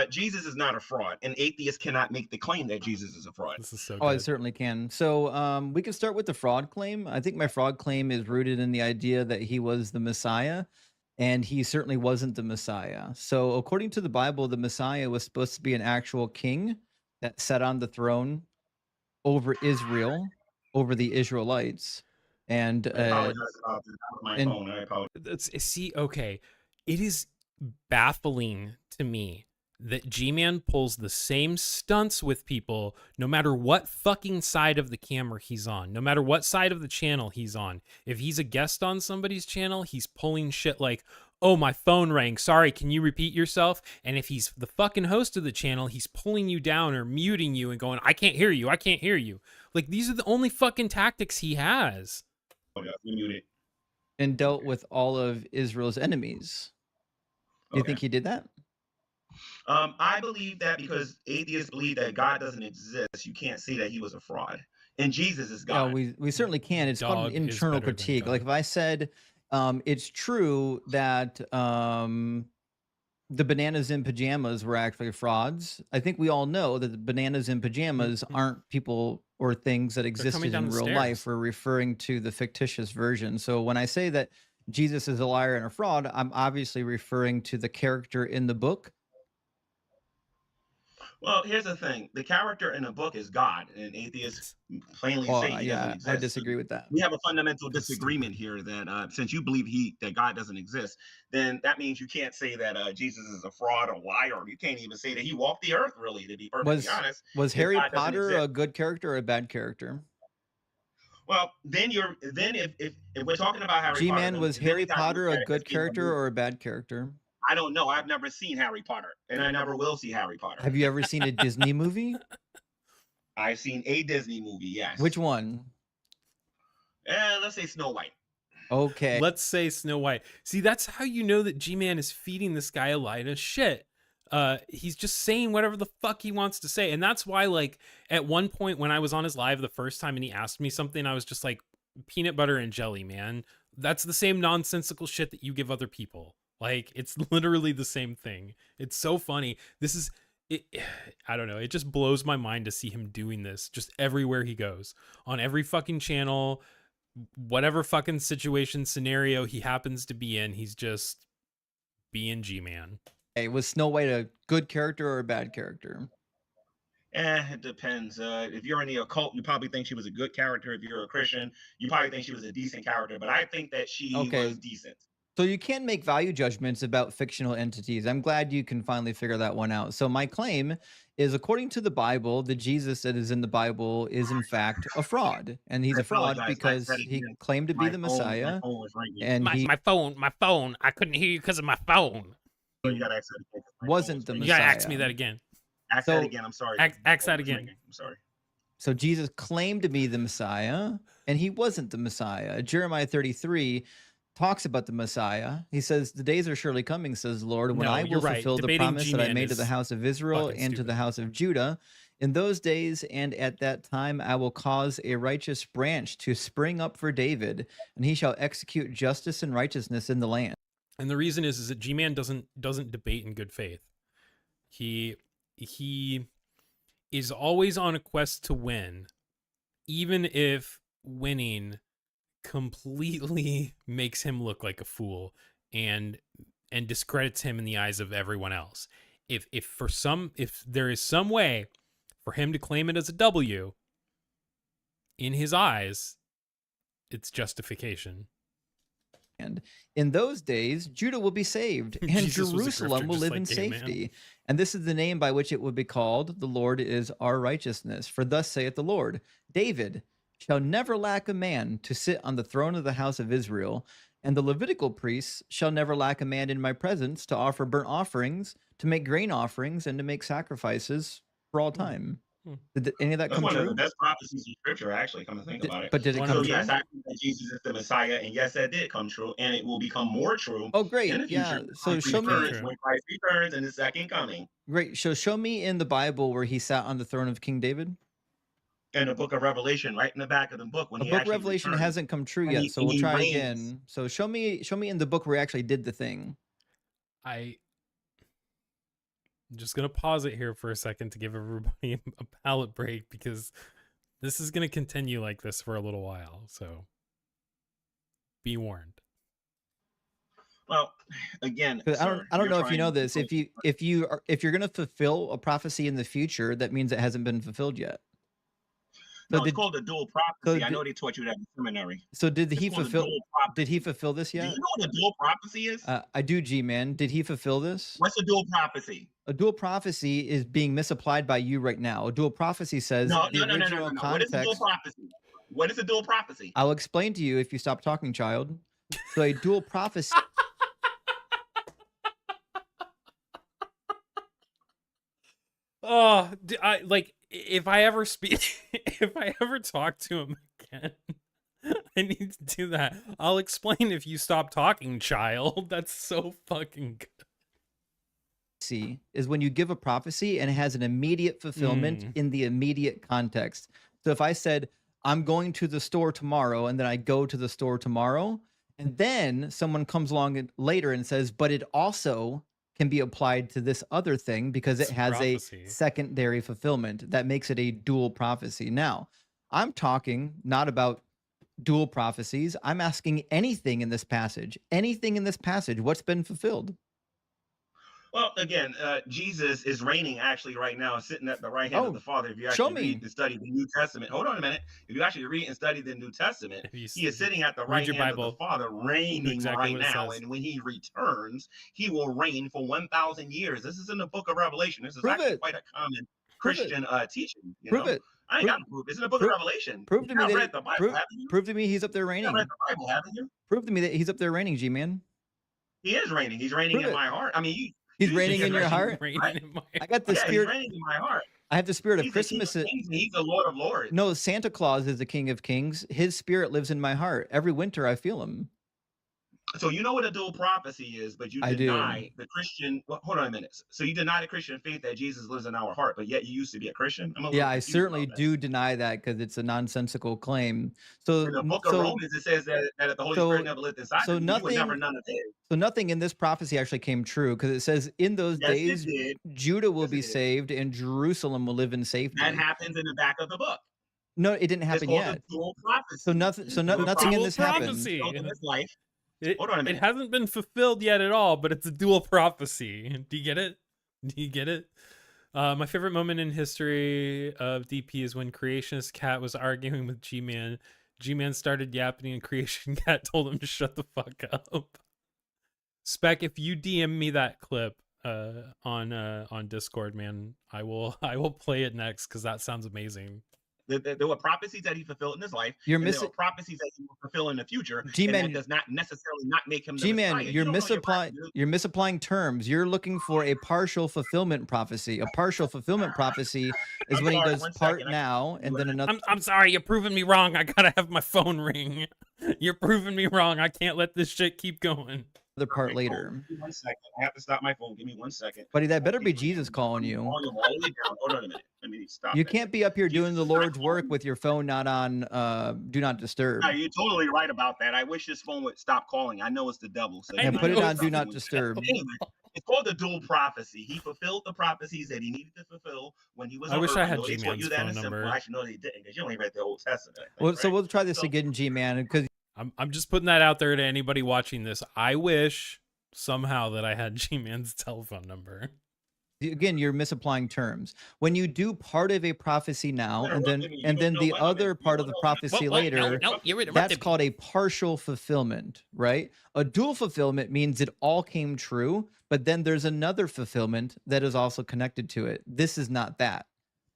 Speaker 3: Jesus is not a fraud, and atheists cannot make the claim that Jesus is a fraud.
Speaker 4: This is so
Speaker 7: good. I certainly can. So we can start with the fraud claim. I think my fraud claim is rooted in the idea that he was the Messiah, and he certainly wasn't the Messiah. So according to the Bible, the Messiah was supposed to be an actual king that sat on the throne over Israel, over the Israelites. And
Speaker 3: I apologize about this. That was my phone. I apologize.
Speaker 4: See, okay, it is baffling to me that Gman pulls the same stunts with people no matter what fucking side of the camera he's on, no matter what side of the channel he's on. If he's a guest on somebody's channel, he's pulling shit like, oh, my phone rang, sorry, can you repeat yourself? And if he's the fucking host of the channel, he's pulling you down or muting you and going, I can't hear you, I can't hear you. Like, these are the only fucking tactics he has.
Speaker 3: Oh, yeah, muted.
Speaker 7: And dealt with all of Israel's enemies. Do you think he did that?
Speaker 3: I believe that because atheists believe that God doesn't exist, you can't say that he was a fraud. And Jesus is God.
Speaker 7: Yeah, we certainly can. It's called an internal critique. Like if I said, it's true that the bananas in pajamas were actually frauds, I think we all know that the bananas in pajamas aren't people or things that existed in real life. We're referring to the fictitious version. So when I say that Jesus is a liar and a fraud, I'm obviously referring to the character in the book.
Speaker 5: Well, here's the thing: the character in the book is God, and atheists plainly say he doesn't
Speaker 7: Yeah, I
Speaker 5: exist.
Speaker 7: disagree with that.
Speaker 5: We have a fundamental
Speaker 4: That's
Speaker 5: disagreement here that since you believe that God doesn't exist, then that means you can't say that Jesus is a fraud or liar. You can't even say that he walked the earth. Really, to be perfectly honest,
Speaker 7: Was
Speaker 5: if
Speaker 7: Harry
Speaker 5: God doesn't
Speaker 7: Potter
Speaker 5: exist.
Speaker 7: a good character or a bad character?
Speaker 5: Well, then if we're talking about Harry Potter,
Speaker 7: G-Man, was
Speaker 5: then we
Speaker 7: Harry
Speaker 5: got to look
Speaker 7: Potter a
Speaker 5: at it as
Speaker 7: good
Speaker 5: being a
Speaker 7: character
Speaker 5: movie.
Speaker 7: or a bad character?
Speaker 5: I don't know. I've never seen Harry Potter, and I never will see Harry Potter.
Speaker 7: Have you ever seen a Disney movie?
Speaker 5: I've seen a Disney movie, yes.
Speaker 7: Which one?
Speaker 5: Let's say Snow White.
Speaker 7: Okay.
Speaker 4: Let's say Snow White. See, that's how you know that G-Man is feeding this guy a line of shit. He's just saying whatever the fuck he wants to say. And that's why, like, at one point when I was on his live the first time and he asked me something, I was just like, peanut butter and jelly, man. That's the same nonsensical shit that you give other people. Like, it's literally the same thing. It's so funny. This is... I don't know. It just blows my mind to see him doing this just everywhere he goes. On every fucking channel, whatever fucking situation, scenario he happens to be in, he's just being G-Man.
Speaker 7: Hey, was Snow White a good character or a bad character?
Speaker 5: It depends. If you're in the occult, you probably think she was a good character. If you're a Christian, you probably think she was a decent character. But I think that she was decent.
Speaker 7: So you can make value judgments about fictional entities. I'm glad you can finally figure that one out. So my claim is, according to the Bible, the Jesus that is in the Bible is in fact a fraud. And he's a fraud because he claimed to be the Messiah. And
Speaker 4: my phone. I couldn't hear you because of my phone.
Speaker 5: You gotta ask that again.
Speaker 7: Wasn't the Messiah.
Speaker 4: You gotta ask me that again.
Speaker 5: Ask that again. I'm sorry.
Speaker 4: Ask that again.
Speaker 5: I'm sorry.
Speaker 7: So Jesus claimed to be the Messiah, and he wasn't the Messiah. Jeremiah 33 talks about the Messiah. He says, "The days are surely coming, says the Lord, when I will fulfill the promise that I made to the house of Israel and to the house of Judah. In those days and at that time, I will cause a righteous branch to spring up for David, and he shall execute justice and righteousness in the land."
Speaker 4: And the reason is that G-Man doesn't debate in good faith. He is always on a quest to win, even if winning completely makes him look like a fool and discredits him in the eyes of everyone else. If there is some way for him to claim it as a W, in his eyes, it's justification.
Speaker 7: And in those days, Judah will be saved, and
Speaker 4: Jesus was a
Speaker 7: Jerusalem
Speaker 4: grifter,
Speaker 7: will
Speaker 4: just
Speaker 7: live
Speaker 4: like
Speaker 7: in
Speaker 4: Gman.
Speaker 7: safety. And this is the name by which it will be called: the Lord is our righteousness. For thus saith the Lord, David shall never lack a man to sit on the throne of the house of Israel, and the Levitical priests shall never lack a man in my presence to offer burnt offerings, to make grain offerings, and to make sacrifices for all time. Did any of that come
Speaker 5: That's one
Speaker 7: true?
Speaker 5: of the best prophecies in Scripture, actually. Come to think about it.
Speaker 7: But did it come
Speaker 5: So
Speaker 7: true?
Speaker 5: yes, I think that Jesus is the Messiah, and yes, that did come true, and it will become more true.
Speaker 7: Oh, great!
Speaker 5: In the future,
Speaker 7: So show me
Speaker 5: when Christ returns in the second coming.
Speaker 7: Great. So show me in the Bible where he sat on the throne of King David.
Speaker 5: In the book of Revelation, right in the back of the book, when
Speaker 7: The book of Revelation hasn't come true yet, so we'll try again. So show me in the book where he actually did the thing.
Speaker 4: I'm just gonna pause it here for a second to give everybody a palate break, because this is gonna continue like this for a little while. So be warned.
Speaker 5: Well, again,
Speaker 7: I don't know if you know this. If you're gonna fulfill a prophecy in the future, that means it hasn't been fulfilled yet.
Speaker 5: No, it's called a dual prophecy. I know they taught you that in seminary.
Speaker 7: So did he fulfill this yet?
Speaker 5: Do you know what a dual prophecy is?
Speaker 7: I do, G-Man. Did he fulfill this?
Speaker 5: What's a dual prophecy?
Speaker 7: A dual prophecy is being misapplied by you right now. A dual prophecy says
Speaker 5: No.
Speaker 7: Context,
Speaker 5: What is a dual prophecy? What is a dual prophecy?
Speaker 7: I'll explain to you if you stop talking, child. So a dual prophecy.
Speaker 4: Oh, I like, if I ever if I ever talk to him again, I need to do that. I'll explain if you stop talking, child. That's so fucking good.
Speaker 7: Is when you give a prophecy and it has an immediate fulfillment in the immediate context. So if I said, I'm going to the store tomorrow, and then I go to the store tomorrow, and then someone comes along later and says, but it also can be applied to this other thing because it has prophecy. A secondary fulfillment that makes it a dual prophecy. Now, I'm talking not about dual prophecies. I'm asking anything in this passage, what's been fulfilled?
Speaker 5: Well, again, Jesus is reigning actually right now, sitting at the right hand of the Father. If you
Speaker 7: show
Speaker 5: actually
Speaker 7: me.
Speaker 5: read and study the New Testament, hold on a minute. If you actually read and study the New Testament,
Speaker 4: If you
Speaker 5: he is sitting at the
Speaker 4: read
Speaker 5: right
Speaker 4: your
Speaker 5: hand of
Speaker 4: Bible,
Speaker 5: the Father, reigning
Speaker 4: exactly
Speaker 5: right
Speaker 4: what it
Speaker 5: now.
Speaker 4: says.
Speaker 5: And when he returns, he will reign for 1,000 years. This is in the book of Revelation. This is
Speaker 7: Prove
Speaker 5: actually
Speaker 7: it.
Speaker 5: quite a common
Speaker 7: Prove it.
Speaker 5: Christian teaching. You
Speaker 7: Prove
Speaker 5: know,
Speaker 7: it.
Speaker 5: I ain't
Speaker 7: Prove,
Speaker 5: got to prove it. It's in the book
Speaker 7: prove,
Speaker 5: of Revelation.
Speaker 7: prove to
Speaker 5: You
Speaker 7: me
Speaker 5: have
Speaker 7: that
Speaker 5: read the Bible,
Speaker 7: prove,
Speaker 5: haven't you?
Speaker 7: prove to me he's up there
Speaker 5: You have read
Speaker 7: reigning.
Speaker 5: the Bible, haven't you?
Speaker 7: Prove to me that he's up there reigning, G-Man.
Speaker 5: He is reigning. He's reigning
Speaker 7: Prove
Speaker 5: in
Speaker 7: it.
Speaker 5: my heart. I mean,
Speaker 7: He's
Speaker 5: you
Speaker 7: reigning
Speaker 5: see
Speaker 7: in
Speaker 5: him
Speaker 7: your heart.
Speaker 4: Reigning in my
Speaker 7: I got the
Speaker 5: Yeah, he's
Speaker 7: spirit.
Speaker 5: reigning in my heart.
Speaker 7: I have the spirit of
Speaker 5: He's the King
Speaker 7: Christmas.
Speaker 5: of Kings and he's the Lord of Lords.
Speaker 7: No, Santa Claus is the King of Kings. His spirit lives in my heart. Every winter I feel him.
Speaker 5: So you know what a dual prophecy is, but you
Speaker 7: I do.
Speaker 5: deny the Christian. Well, hold on a minute. So you deny the Christian faith that Jesus lives in our heart, but yet you used to be a Christian. I'm a little
Speaker 7: Yeah, I
Speaker 5: confused
Speaker 7: certainly
Speaker 5: about that.
Speaker 7: do deny that because it's a nonsensical claim. So,
Speaker 5: In the book of Romans, it says that the Holy Spirit never lived inside of you. You were never none of his.
Speaker 7: So nothing in this prophecy actually came true because it says in those
Speaker 5: Yes,
Speaker 7: days
Speaker 5: it did.
Speaker 7: Judah will
Speaker 5: Yes, it
Speaker 7: be
Speaker 5: did.
Speaker 7: saved and Jerusalem will live in safety.
Speaker 5: That happens in the back of the book.
Speaker 7: No, it didn't
Speaker 5: It's
Speaker 7: happen
Speaker 5: called
Speaker 7: yet.
Speaker 5: a dual prophecy.
Speaker 7: So nothing. So nothing in this happened.
Speaker 4: prophecy.
Speaker 5: In his life.
Speaker 4: Hold
Speaker 5: on a
Speaker 4: It
Speaker 5: minute.
Speaker 4: hasn't been fulfilled yet at all, but it's a dual prophecy. Do you get it? Do you get it? My favorite moment in history of DP is when Creationist Cat was arguing with G-Man. G-Man started yapping and Creation Cat told him to shut the fuck up. Spec, if you DM me that clip on Discord, man, I will play it next because that sounds amazing.
Speaker 5: There were prophecies that he fulfilled in his life.
Speaker 7: You're
Speaker 5: and
Speaker 7: missing
Speaker 5: there were prophecies that he will fulfill in the future.
Speaker 7: G-Man,
Speaker 5: and that does not necessarily not make him the
Speaker 7: G-Man,
Speaker 5: Messiah.
Speaker 7: you're misapplying terms. You're looking for a partial fulfillment prophecy. A partial fulfillment prophecy is when he does part now and then another.
Speaker 4: I'm sorry, you're proving me wrong. I gotta have my phone ring. You're proving me wrong. I can't let this shit keep going.
Speaker 7: The part later.
Speaker 5: Give me 1 second. I have to stop my phone. Give me 1 second.
Speaker 7: Buddy, that better be Jesus calling you.
Speaker 5: Volume all the way down. Hold on a minute. Let me stop.
Speaker 7: You can't be up here doing the Lord's work with your phone not on do not disturb.
Speaker 5: No, you're totally right about that. I wish this phone would stop calling. I know it's the devil. So
Speaker 7: and put it on do not disturb.
Speaker 5: Anyway, it's called the dual prophecy. He fulfilled the prophecies that he needed to fulfill when he was on
Speaker 4: I wish I had
Speaker 5: Earth.
Speaker 4: G-Man's phone number.
Speaker 5: Actually, no, they didn't, because you only read the Old Testament.
Speaker 7: Well, so we'll try this again, G-Man, because
Speaker 4: I'm just putting that out there to anybody watching this. I wish somehow that I had G-Man's telephone number.
Speaker 7: Again, you're misapplying terms. When you do part of a prophecy now and then the other part of the prophecy later, that's called a partial fulfillment, right? A dual fulfillment means it all came true, but then there's another fulfillment that is also connected to it. This is not that.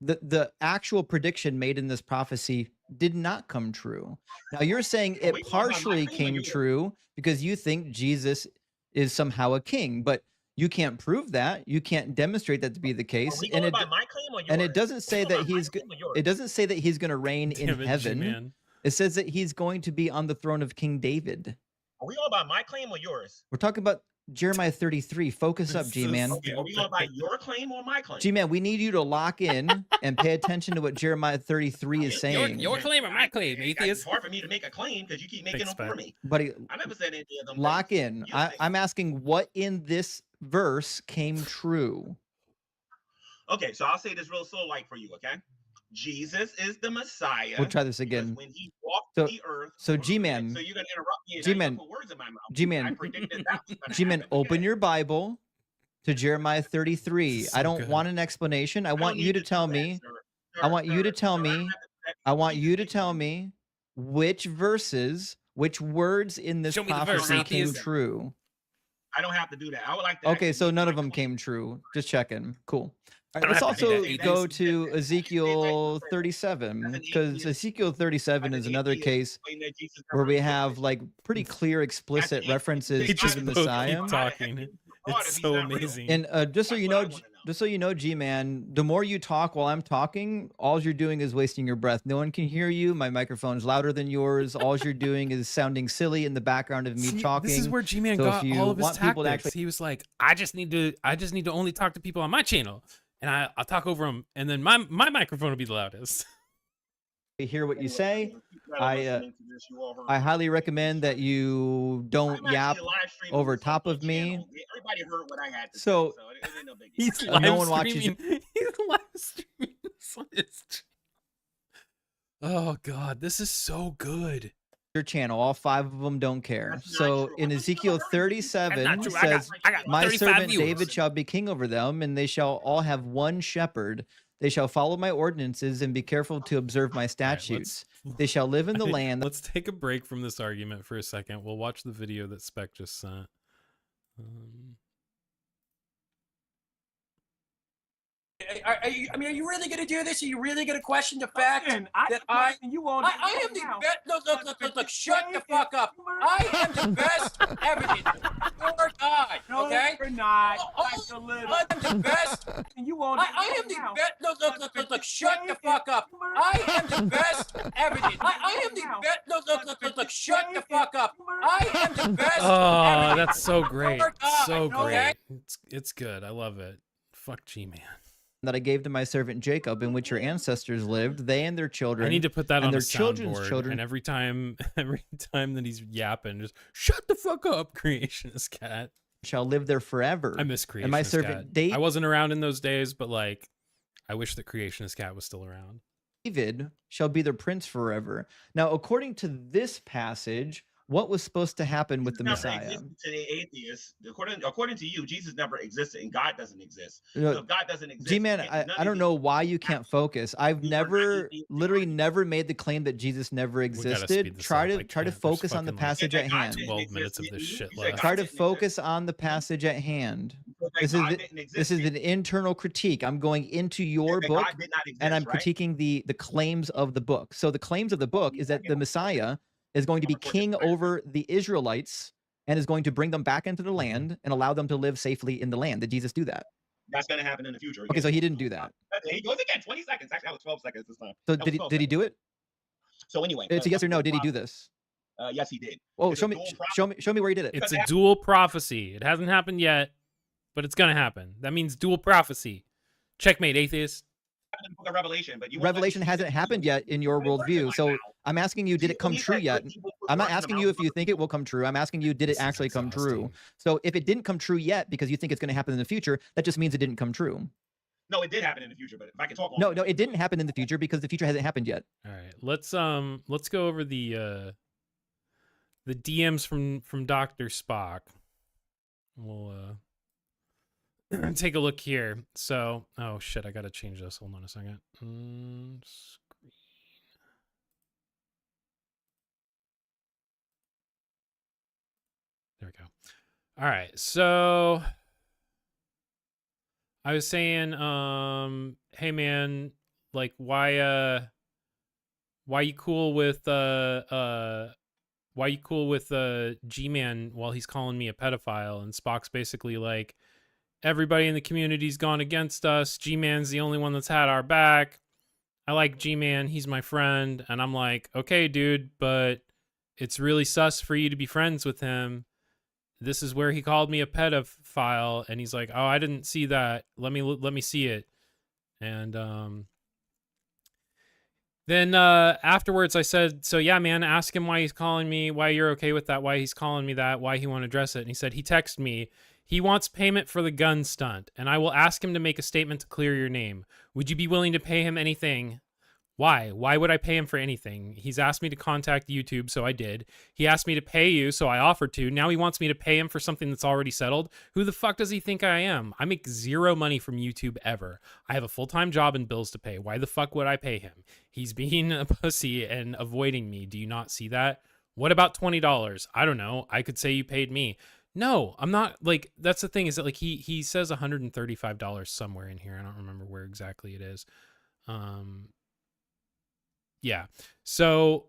Speaker 7: The actual prediction made in this prophecy did not come true. Now you're saying it partially came true because you think Jesus is somehow a king, but you can't prove that. You can't demonstrate that to be the case. And it doesn't say that he's going to reign in heaven. G-Man. It says that he's going to be on the throne of King David.
Speaker 5: Are we all about my claim or yours?
Speaker 7: We're talking about Jeremiah 33. Focus up, G-Man.
Speaker 5: Okay, are we all about your claim or my claim?
Speaker 7: G-Man, we need you to lock in and pay attention to what Jeremiah 33 is saying.
Speaker 4: Your claim or my claim, atheist?
Speaker 5: It's hard for me to make a claim because you keep making them for me.
Speaker 7: Buddy,
Speaker 5: I never said anything of them.
Speaker 7: Lock in. I'm asking what in this verse came true.
Speaker 5: Okay, so I'll say this real slow like for you, okay? Jesus is the Messiah.
Speaker 7: We'll try this again.
Speaker 5: When he walked the earth.
Speaker 7: So G-Man.
Speaker 5: So you're gonna interrupt me and
Speaker 7: G-Man.
Speaker 5: put words in my mouth.
Speaker 7: G-Man.
Speaker 5: I predicted that was gonna
Speaker 7: G-Man,
Speaker 5: happen,
Speaker 7: open your Bible to Jeremiah 33. I don't want an explanation. I want you to tell me. I want you to tell me. I want you to tell me which verses, which words in this prophecy came true.
Speaker 5: I don't have to do that. I would like to.
Speaker 7: Okay, so none of them came true. Just checking. Cool. All right, let's also go to Ezekiel 37, because Ezekiel 37 is another case where we have like pretty clear, explicit references to the Messiah.
Speaker 4: Talking. It's so amazing.
Speaker 7: And just so you know, G-Man, the more you talk while I'm talking, all you're doing is wasting your breath. No one can hear you. My microphone's louder than yours. All you're doing is sounding silly in the background of me talking.
Speaker 4: This is where G-Man got all of his tactics. He was like, I just need to only talk to people on my channel. And I'll talk over them, and then my microphone will be the loudest.
Speaker 7: Hear what you say. I highly recommend that you don't yap over top of me.
Speaker 5: Everybody heard what I had to
Speaker 7: say, so
Speaker 4: he's
Speaker 7: no one watches.
Speaker 4: He's live streaming. Oh God, this is so good.
Speaker 7: your channel. All 5 of them don't care.
Speaker 3: That's not
Speaker 7: So
Speaker 3: true.
Speaker 7: in Ezekiel
Speaker 4: That's
Speaker 7: 37
Speaker 4: not
Speaker 7: it
Speaker 4: true.
Speaker 7: says,
Speaker 4: I got
Speaker 7: my
Speaker 4: 35
Speaker 7: servant
Speaker 4: viewers.
Speaker 7: David shall be king over them, and they shall all have one shepherd. They shall follow my ordinances and be careful to observe my statutes. They shall live in the land.
Speaker 4: Let's take a break from this argument for a second. We'll watch the video that Spec just sent.
Speaker 8: Are you really going to do this? Are you really going to question the fact that I am the best? Look, shut the fuck up. I am the best evidence. You're God, okay?
Speaker 2: You're not.
Speaker 8: I'm the best. I am the best. Look, shut the fuck up. I am the best evidence. I am the best. Look, shut the fuck up. I am the best.
Speaker 4: Oh, that's so great.
Speaker 8: You're God,
Speaker 4: So
Speaker 8: okay?
Speaker 4: great. It's good. I love it. Fuck Gman.
Speaker 7: That I gave to my servant Jacob, in which your ancestors lived, they and their children.
Speaker 4: I need to put that
Speaker 7: and
Speaker 4: on
Speaker 7: their
Speaker 4: a
Speaker 7: children's
Speaker 4: soundboard,
Speaker 7: children.
Speaker 4: and every time that he's yapping, just shut the fuck up, Creationist Cat.
Speaker 7: Shall live there forever.
Speaker 4: I miss Creationist
Speaker 7: and my
Speaker 4: Cat.
Speaker 7: servant David.
Speaker 4: I wasn't around in those days, but like, I wish that Creationist Cat was still around.
Speaker 7: David shall be their prince forever. Now, according to this passage, what was supposed to happen with the
Speaker 5: Never
Speaker 7: Messiah?
Speaker 5: existed to the atheists. According to you, Jesus never existed, and God doesn't exist.
Speaker 7: You know,
Speaker 5: So if God doesn't exist,
Speaker 7: G-Man,
Speaker 5: you can't do none
Speaker 7: I
Speaker 5: of
Speaker 7: don't
Speaker 5: these.
Speaker 7: know why you can't focus. I've
Speaker 5: You are not
Speaker 7: never,
Speaker 5: eating-
Speaker 7: literally never made the claim that Jesus never
Speaker 4: We gotta speed
Speaker 7: existed.
Speaker 4: this
Speaker 7: Try
Speaker 4: up.
Speaker 7: to
Speaker 4: I
Speaker 7: try to
Speaker 4: can't. There's
Speaker 7: focus on the
Speaker 4: fucking, like,
Speaker 7: passage at
Speaker 5: God
Speaker 7: hand.
Speaker 5: didn't
Speaker 4: 12
Speaker 5: exist.
Speaker 4: minutes of this
Speaker 5: You
Speaker 4: shit
Speaker 5: said
Speaker 4: left.
Speaker 5: God
Speaker 7: Try to
Speaker 5: didn't
Speaker 7: focus
Speaker 5: exist.
Speaker 7: on the passage at hand.
Speaker 5: You said
Speaker 7: This
Speaker 5: God
Speaker 7: is
Speaker 5: didn't exist.
Speaker 7: this is an internal critique. I'm going into your
Speaker 5: That
Speaker 7: book
Speaker 5: God did not exist,
Speaker 7: and I'm
Speaker 5: right?
Speaker 7: critiquing the claims of the book. So the claims of the book is that the Messiah is going to be king over the Israelites and is going to bring them back into the land and allow them to live safely in the land. Did Jesus do that?
Speaker 5: That's going to happen in the future.
Speaker 7: Okay, so he didn't do that.
Speaker 5: He goes again. 20 seconds. Actually, that was 12 seconds this time.
Speaker 7: So
Speaker 5: That
Speaker 7: did
Speaker 5: was 12
Speaker 7: he do it?
Speaker 5: So anyway,
Speaker 7: It's a yes or no. Did he do this?
Speaker 5: Yes, he did.
Speaker 7: Oh,
Speaker 5: It's a
Speaker 7: show me,
Speaker 5: dual
Speaker 7: show me where he did it.
Speaker 4: It's a dual prophecy. It hasn't happened yet, but it's gonna happen. That means dual prophecy. Checkmate, atheist.
Speaker 5: in the book of Revelation, but you won't let me
Speaker 7: Revelation
Speaker 5: see
Speaker 7: hasn't
Speaker 5: it.
Speaker 7: happened yet in your
Speaker 5: What are you talking
Speaker 7: worldview.
Speaker 5: about
Speaker 7: So
Speaker 5: now?
Speaker 7: I'm asking you, did it come true yet? I'm not asking you if you think it will come true. I'm asking you, did it
Speaker 4: This is
Speaker 7: actually come true?
Speaker 4: exhausting.
Speaker 7: So if it didn't come true yet because you think it's going to happen in the future, that just means it didn't come true.
Speaker 5: No, it did happen in the future, but if I can talk
Speaker 7: No,
Speaker 5: longer.
Speaker 7: no, it didn't happen in the future because the future hasn't happened yet.
Speaker 4: All right, let's go over the DMs from Dr. Spock. We'll take a look here. So, oh shit, I gotta change this. Hold on a second. Screen. There we go. All right, so I was saying, hey man, like why you cool with Gman while he's calling me a pedophile? And Spock's basically like, everybody in the community's gone against us. G-Man's the only one that's had our back. I like G-Man. He's my friend. And I'm like, okay, dude, but it's really sus for you to be friends with him. This is where he called me a pedophile. And he's like, oh, I didn't see that. Let me see it. And then afterwards I said, so yeah, man, ask him why he's calling me, why you're okay with that, why he's calling me that, why he won't address it. And he said, he texted me. He wants payment for the gun stunt, and I will ask him to make a statement to clear your name. Would you be willing to pay him anything? Why? Why would I pay him for anything? He's asked me to contact YouTube, so I did. He asked me to pay you, so I offered to. Now he wants me to pay him for something that's already settled. Who the fuck does he think I am? I make zero money from YouTube ever. I have a full-time job and bills to pay. Why the fuck would I pay him? He's being a pussy and avoiding me. Do you not see that? What about $20? I don't know. I could say you paid me. No, I'm not, like, that's the thing, is that like he says $135 somewhere in here. I don't remember where exactly it is. Yeah. So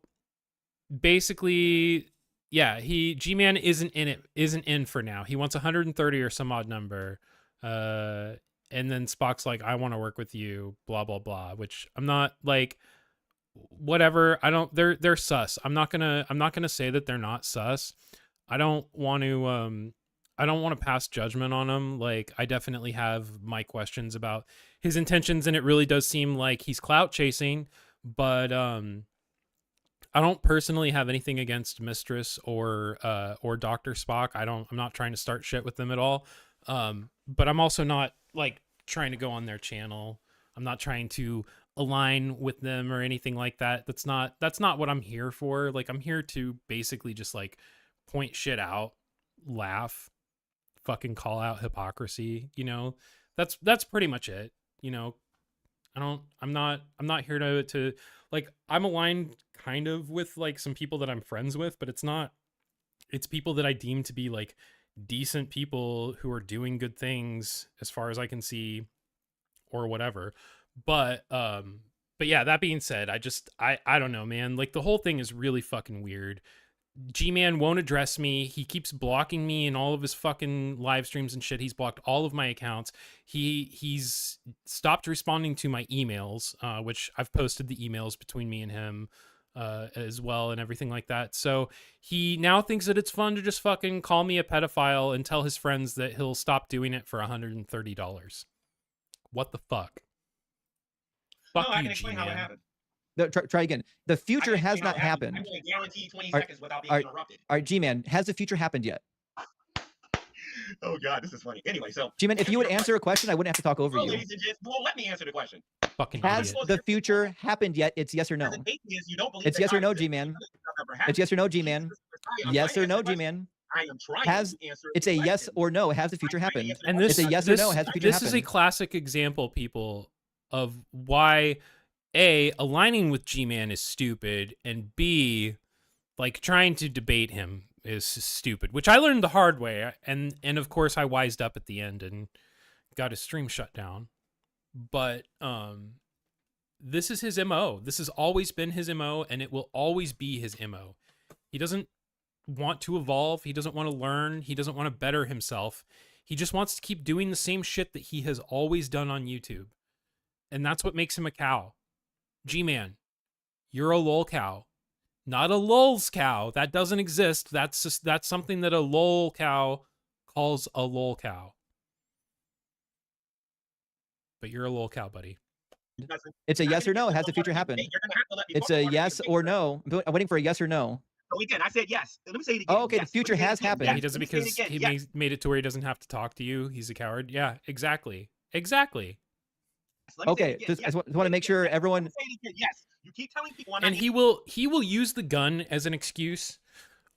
Speaker 4: basically, yeah, G-Man isn't in for now. He wants 130 or some odd number. And then Spock's like, I want to work with you, blah blah blah, which I'm not, like, whatever. I don't, they're sus. I'm not gonna say that they're not sus. I don't want to pass judgment on him. Like, I definitely have my questions about his intentions, and it really does seem like he's clout chasing, but I don't personally have anything against Mistress or Dr. Spock. I'm not trying to start shit with them at all. But I'm also not like trying to go on their channel. I'm not trying to align with them or anything like that. That's not what I'm here for. Like, I'm here to basically just like point shit out, laugh, fucking call out hypocrisy, you know. That's pretty much it, you know. I'm not here to like, I'm aligned kind of with like some people that I'm friends with, but it's people that I deem to be like decent people who are doing good things as far as I can see or whatever. But yeah, that being said, I don't know, man. Like, the whole thing is really fucking weird. Gman won't address me. He keeps blocking me in all of his fucking live streams and shit. He's blocked all of my accounts. He's stopped responding to my emails, which I've posted the emails between me and him as well and everything like that. So he now thinks that it's fun to just fucking call me a pedophile and tell his friends that he'll stop doing it for $130. What the fuck? Fuck
Speaker 5: I
Speaker 4: you,
Speaker 5: can explain how it
Speaker 4: G-Man.
Speaker 5: happened.
Speaker 7: No, try again. The future has not happened.
Speaker 5: I'm going to guarantee 20
Speaker 7: All right,
Speaker 5: seconds without being
Speaker 7: all right,
Speaker 5: interrupted.
Speaker 7: All right, G-Man, has the future happened yet?
Speaker 5: Oh, God, this is funny. Anyway, so...
Speaker 7: G-Man, if you would answer a question, I wouldn't have to talk over
Speaker 5: Well,
Speaker 7: you.
Speaker 5: ladies and gents, well, let me answer the question.
Speaker 4: Fucking
Speaker 7: Has
Speaker 4: idiot.
Speaker 7: the future happened yet? It's yes or no.
Speaker 5: As an atheist, you don't believe
Speaker 7: It's
Speaker 5: that
Speaker 7: yes or
Speaker 5: God
Speaker 7: no,
Speaker 5: exists.
Speaker 7: G-Man.
Speaker 5: Never happened.
Speaker 7: It's yes or no, G-Man.
Speaker 5: Jesus is the Messiah. I'm
Speaker 7: Yes
Speaker 5: trying
Speaker 7: or
Speaker 5: to
Speaker 7: no,
Speaker 5: answer the question.
Speaker 7: G-Man.
Speaker 5: I am trying
Speaker 7: Has
Speaker 5: to answer
Speaker 7: it's
Speaker 5: the
Speaker 7: a yes
Speaker 5: question.
Speaker 7: or no? Has the future
Speaker 5: I'm trying to
Speaker 7: happened?
Speaker 5: answer the
Speaker 4: And
Speaker 5: question.
Speaker 4: this,
Speaker 7: It's a yes or no,
Speaker 4: this,
Speaker 7: has the future
Speaker 4: this is a
Speaker 7: happened?
Speaker 4: classic example, people, of why A, aligning with G-Man is stupid, and B, like, trying to debate him is stupid, which I learned the hard way, and of course I wised up at the end and got his stream shut down. But this is his MO. This has always been his MO, and it will always be his MO. He doesn't want to evolve. He doesn't want to learn. He doesn't want to better himself. He just wants to keep doing the same shit that he has always done on YouTube. And that's what makes him a cow. G-Man, you're a lol cow. Not a lulz cow. That doesn't exist. That's something that a lol cow calls a lol cow. But you're a lol cow, buddy.
Speaker 7: It's a yes or no. Has the future happened?
Speaker 5: You're gonna have to let me
Speaker 7: It's
Speaker 5: talk
Speaker 7: a
Speaker 5: about it.
Speaker 7: yes or no. I'm waiting for a yes or no.
Speaker 5: So again, I said yes. Let me say it again.
Speaker 7: Oh, okay, the
Speaker 5: Yes.
Speaker 7: future
Speaker 5: Let me say it
Speaker 7: has
Speaker 5: again.
Speaker 7: happened.
Speaker 4: Yeah,
Speaker 5: Yes.
Speaker 4: he does it
Speaker 5: Let me say
Speaker 4: because
Speaker 5: again.
Speaker 4: he
Speaker 5: Yes.
Speaker 4: made it to where he doesn't have to talk to you. He's a coward. Yeah, exactly. Exactly.
Speaker 5: Let me say
Speaker 7: Okay,
Speaker 5: it again.
Speaker 7: just I
Speaker 5: Yes.
Speaker 7: just want to make sure everyone.
Speaker 5: Let me say it again. Yes. You keep telling people I'm not
Speaker 4: And he will use the gun as an excuse,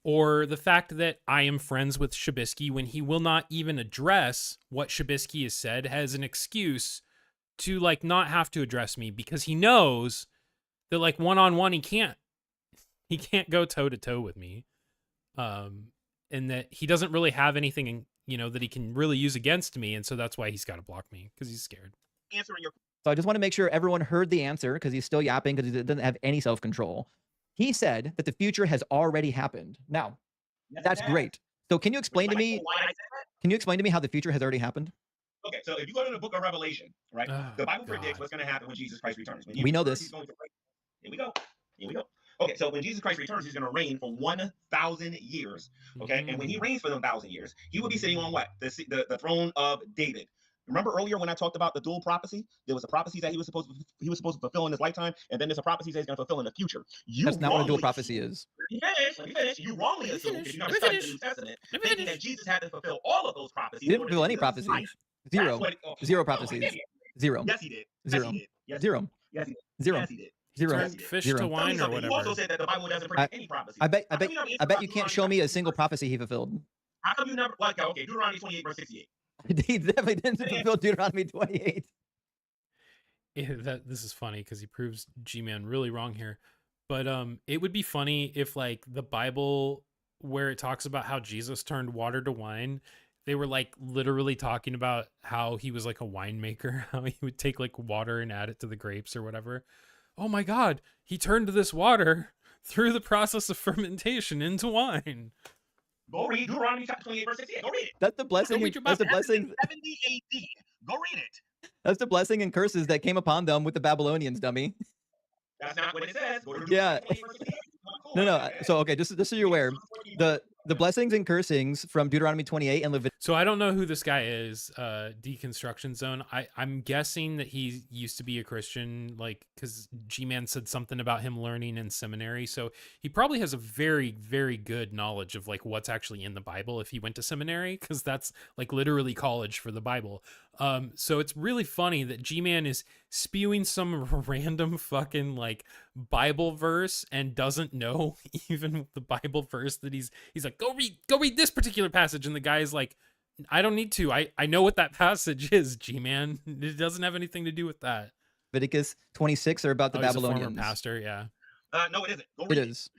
Speaker 4: or the fact that I am friends with Shabisky, when he will not even address what Shabisky has said, as an excuse to like not have to address me, because he knows that like one-on-one he can't go toe-to-toe with me, and that he doesn't really have anything that he can really use against me, and so that's why he's got to block me, because he's scared.
Speaker 5: answering your
Speaker 7: So I just want to make sure everyone heard the answer, because he's still yapping because he doesn't have any self-control. He said that the future has already happened. Now,
Speaker 5: Yes,
Speaker 7: that's
Speaker 5: it has.
Speaker 7: great. So can you explain to
Speaker 5: Would you
Speaker 7: me?
Speaker 5: like to know why I said that?
Speaker 7: Can you explain to me how the future has already happened?
Speaker 5: Okay, so if you go to the book of Revelation, right?
Speaker 4: Oh,
Speaker 5: the Bible predicts
Speaker 4: God.
Speaker 5: what's going to happen when Jesus Christ returns. When he
Speaker 7: We know
Speaker 5: returns,
Speaker 7: this.
Speaker 5: he's going to reign. Here we go. Here we go. Okay, so when Jesus Christ returns, he's going to reign for 1,000 years. Okay, and when he reigns for 1,000 years, he will be sitting on what? The throne of David. Remember earlier when I talked about the dual prophecy? There was a prophecy that he was supposed to fulfill in his lifetime, and then there's a prophecy that he's going to fulfill in the future.
Speaker 7: That's not what a dual
Speaker 5: wrongly
Speaker 7: prophecy is.
Speaker 5: Let me finish. You wrongly assumed, if you're not
Speaker 4: Let me
Speaker 5: studying the
Speaker 4: finish.
Speaker 5: New Testament,
Speaker 4: Let me
Speaker 5: thinking
Speaker 4: finish.
Speaker 5: that Jesus had to fulfill all of those prophecies.
Speaker 7: He didn't
Speaker 5: in order
Speaker 7: fulfill
Speaker 5: to
Speaker 7: any
Speaker 5: live his
Speaker 7: prophecies.
Speaker 5: life.
Speaker 7: Zero.
Speaker 5: That's what
Speaker 7: Zero
Speaker 5: no,
Speaker 7: prophecies.
Speaker 5: he didn't.
Speaker 7: Zero.
Speaker 5: Yes, he did. Yes,
Speaker 7: Zero.
Speaker 5: he did. Yes,
Speaker 7: Zero.
Speaker 5: Yes, he did.
Speaker 7: Zero.
Speaker 5: Yes, he did.
Speaker 7: Zero.
Speaker 5: Yes,
Speaker 4: Turn
Speaker 5: he did.
Speaker 4: fish
Speaker 7: Zero.
Speaker 4: to
Speaker 5: Tell me
Speaker 4: wine or
Speaker 5: something. You also
Speaker 4: whatever.
Speaker 5: said that the Bible doesn't predict any prophecy.
Speaker 7: I bet
Speaker 5: How come you never
Speaker 7: you
Speaker 5: answered
Speaker 7: can't
Speaker 5: Deuteronomy
Speaker 7: show me a
Speaker 5: 28
Speaker 7: single
Speaker 5: verse-
Speaker 7: prophecy he fulfilled.
Speaker 5: How come you never? Like, okay, Deuteronomy 28 verse 68.
Speaker 7: He definitely didn't fulfill Deuteronomy 28.
Speaker 4: This is funny because he proves G-Man really wrong here. But it would be funny if like the Bible, where it talks about how Jesus turned water to wine, they were like literally talking about how he was like a winemaker, how he would take like water and add it to the grapes or whatever. Oh my God, he turned this water through the process of fermentation into wine.
Speaker 5: Go read Deuteronomy chapter 28 verse 68. Go read it.
Speaker 7: That's the blessing.
Speaker 4: read your
Speaker 7: That's the
Speaker 4: Bible.
Speaker 7: blessing.
Speaker 5: 70 AD. Go read it.
Speaker 7: That's the blessing and curses that came upon them with the Babylonians, dummy.
Speaker 5: That's not what it says. Go to
Speaker 7: Yeah.
Speaker 5: Deuteronomy 28 verse 68.
Speaker 7: No. So okay, just so you're aware, the blessings and cursings from Deuteronomy 28 and Leviticus.
Speaker 4: So I don't know who this guy is, Deconstruction Zone. I'm guessing that he used to be a Christian, like, because G-Man said something about him learning in seminary. So he probably has a very, very good knowledge of like what's actually in the Bible if he went to seminary, because that's like literally college for the Bible. So it's really funny that G-Man is spewing some random fucking like Bible verse and doesn't know even the Bible verse that he's like, go read this particular passage. And the guy is like, I don't need to. I know what that passage is, G-Man. It doesn't have anything to do with that.
Speaker 7: Leviticus 26 are about the
Speaker 4: He's a
Speaker 7: Babylonians.
Speaker 4: former pastor, yeah.
Speaker 5: No, it isn't. Go read
Speaker 7: It is.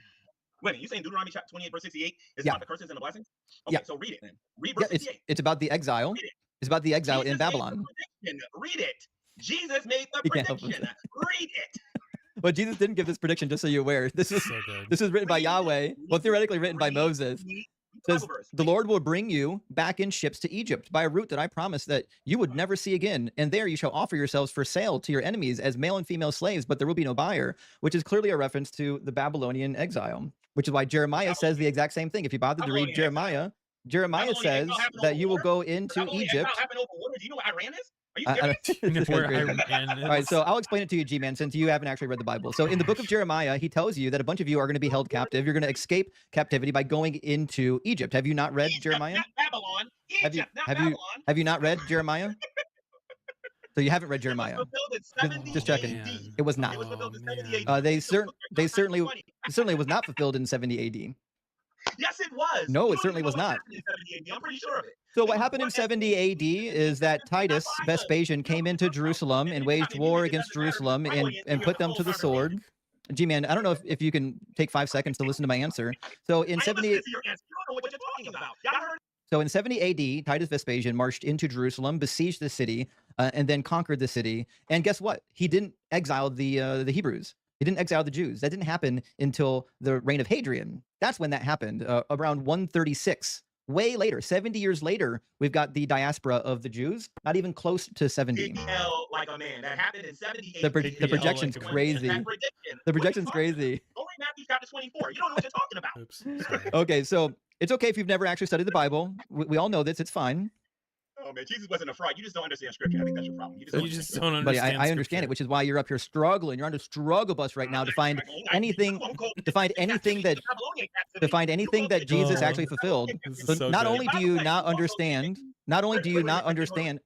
Speaker 5: Wait a minute, you saying Deuteronomy chapter 28, verse 68 is
Speaker 7: Yeah.
Speaker 5: about the curses and the blessings? Okay,
Speaker 7: Yeah.
Speaker 5: so read it then. Read verse
Speaker 7: Yeah,
Speaker 5: 68.
Speaker 7: it's about the exile.
Speaker 5: Read it.
Speaker 7: It's about the exile in
Speaker 5: Jesus made the
Speaker 7: Babylon.
Speaker 5: prediction. Read it. Jesus made the
Speaker 7: You can't help
Speaker 5: prediction. Read it.
Speaker 7: But Jesus didn't give this prediction, just so you're aware. This is
Speaker 4: So good.
Speaker 7: this is written by
Speaker 5: Read,
Speaker 7: Yahweh. Well, theoretically written by
Speaker 5: read,
Speaker 7: Moses.
Speaker 5: read
Speaker 7: It
Speaker 5: the
Speaker 7: says,
Speaker 5: Bible verse.
Speaker 7: the
Speaker 5: Read.
Speaker 7: Lord will bring you back in ships to Egypt by a route that I promised that you would never see again. And there you shall offer yourselves for sale to your enemies as male and female slaves, but there will be no buyer, which is clearly a reference to the Babylonian exile, which is why Jeremiah says the exact same thing. If you bother to read Jeremiah, Jeremiah says that you will go into Egypt.
Speaker 5: Happened over water. Do you know what Iran is? Are you
Speaker 7: I
Speaker 5: serious?
Speaker 7: don't- this
Speaker 4: Where
Speaker 7: guy's crazy.
Speaker 4: Iran
Speaker 7: All right,
Speaker 4: is.
Speaker 7: so I'll explain it to you, G-Man, since you haven't actually read the Bible. So in the book of Jeremiah, he tells you that a bunch of you are going to be held captive. You're going to escape captivity by going into Egypt. Have you not read
Speaker 5: Egypt,
Speaker 7: Jeremiah?
Speaker 5: not Babylon.
Speaker 7: Have you
Speaker 5: Egypt, not
Speaker 7: have you
Speaker 5: Babylon.
Speaker 7: have you not read Jeremiah? So you haven't read
Speaker 5: It was
Speaker 7: Jeremiah.
Speaker 5: fulfilled in
Speaker 7: Just-
Speaker 5: 70
Speaker 7: just checking.
Speaker 5: AD.
Speaker 7: It was not.
Speaker 5: It was fulfilled in
Speaker 4: Oh,
Speaker 5: 70
Speaker 4: man.
Speaker 5: AD.
Speaker 7: They
Speaker 5: So look,
Speaker 7: they
Speaker 5: it's
Speaker 7: certainly
Speaker 5: 20.
Speaker 7: certainly was not fulfilled in 70 AD.
Speaker 5: Yes, it was.
Speaker 7: No,
Speaker 5: You
Speaker 7: it
Speaker 5: don't
Speaker 7: certainly
Speaker 5: even
Speaker 7: was
Speaker 5: know what
Speaker 7: not.
Speaker 5: happened in 70 AD. I'm pretty sure of it.
Speaker 7: So
Speaker 5: It
Speaker 7: what
Speaker 5: was
Speaker 7: happened in
Speaker 5: one
Speaker 7: 70 AD is that Titus Vespasian came into Jerusalem and waged war against Jerusalem and put them to the sword. G-Man, I don't know if you can take 5 seconds to listen to my answer. So in
Speaker 5: I
Speaker 7: 70
Speaker 5: listened to your answer. You don't know what you're talking about. Y'all heard?
Speaker 7: So in 70 AD, Titus Vespasian marched into Jerusalem, besieged the city, and then conquered the city. And guess what? He didn't exile the Hebrews. He didn't exile the Jews. That didn't happen until the reign of Hadrian. That's when that happened, around 136. Way later, 70 years later, we've got the diaspora of the Jews, not even close to 70.
Speaker 5: DL like a man. That happened in 70 AD.
Speaker 7: The projection's
Speaker 4: like a man.
Speaker 7: crazy.
Speaker 5: That prediction.
Speaker 7: The
Speaker 5: What are you
Speaker 7: projection's
Speaker 5: talking about?
Speaker 7: crazy.
Speaker 5: Go read Matthew chapter 24. You don't know what you're talking about.
Speaker 4: Oops. Sorry.
Speaker 7: Okay, so it's okay if you've never actually studied the Bible. We all know this. It's fine.
Speaker 5: Oh man, Jesus wasn't a fraud. You just don't understand scripture. I think that's your problem.
Speaker 4: You
Speaker 5: don't
Speaker 4: just
Speaker 5: understand
Speaker 4: don't
Speaker 7: Buddy,
Speaker 4: understand.
Speaker 7: I understand it,
Speaker 4: scripture.
Speaker 7: which is why you're up here struggling. You're on the struggle bus right now to find anything that Jesus
Speaker 4: Oh.
Speaker 7: actually fulfilled.
Speaker 4: This is
Speaker 7: So
Speaker 4: so
Speaker 7: not
Speaker 4: good.
Speaker 7: only do you not understand, not only do you not understand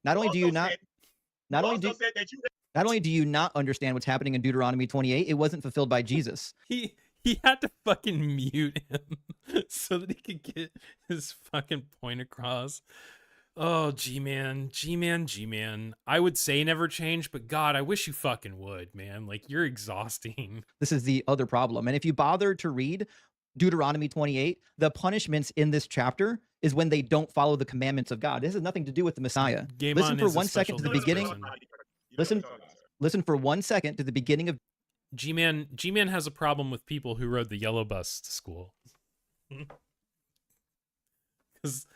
Speaker 7: what's happening in Deuteronomy 28, it wasn't fulfilled by Jesus.
Speaker 4: He had to fucking mute him so that he could get his fucking point across. Oh, G-Man. I would say never change, but God, I wish you fucking would, man. Like, you're exhausting.
Speaker 7: This is the other problem. And if you bother to read Deuteronomy 28, the punishments in this chapter is when they don't follow the commandments of God. This has nothing to do with the Messiah.
Speaker 4: Gman
Speaker 7: Listen for
Speaker 4: is a
Speaker 7: 1 second to the
Speaker 4: special
Speaker 7: beginning.
Speaker 4: person.
Speaker 7: Listen for 1 second to the beginning of
Speaker 4: G-Man has a problem with people who rode the yellow bus to school. Because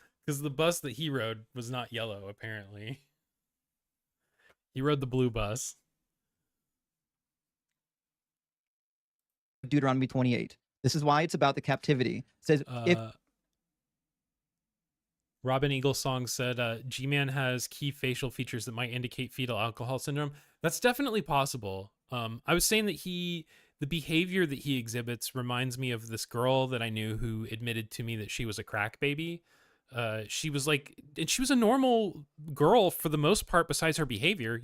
Speaker 4: the bus that he rode was not yellow, apparently. He rode the blue bus.
Speaker 7: Deuteronomy 28. This is why it's about the captivity. It says, if
Speaker 4: Robin Eagle Song said, G-Man has key facial features that might indicate fetal alcohol syndrome. That's definitely possible. I was saying that the behavior that he exhibits reminds me of this girl that I knew who admitted to me that she was a crack baby. She was a normal girl for the most part, besides her behavior,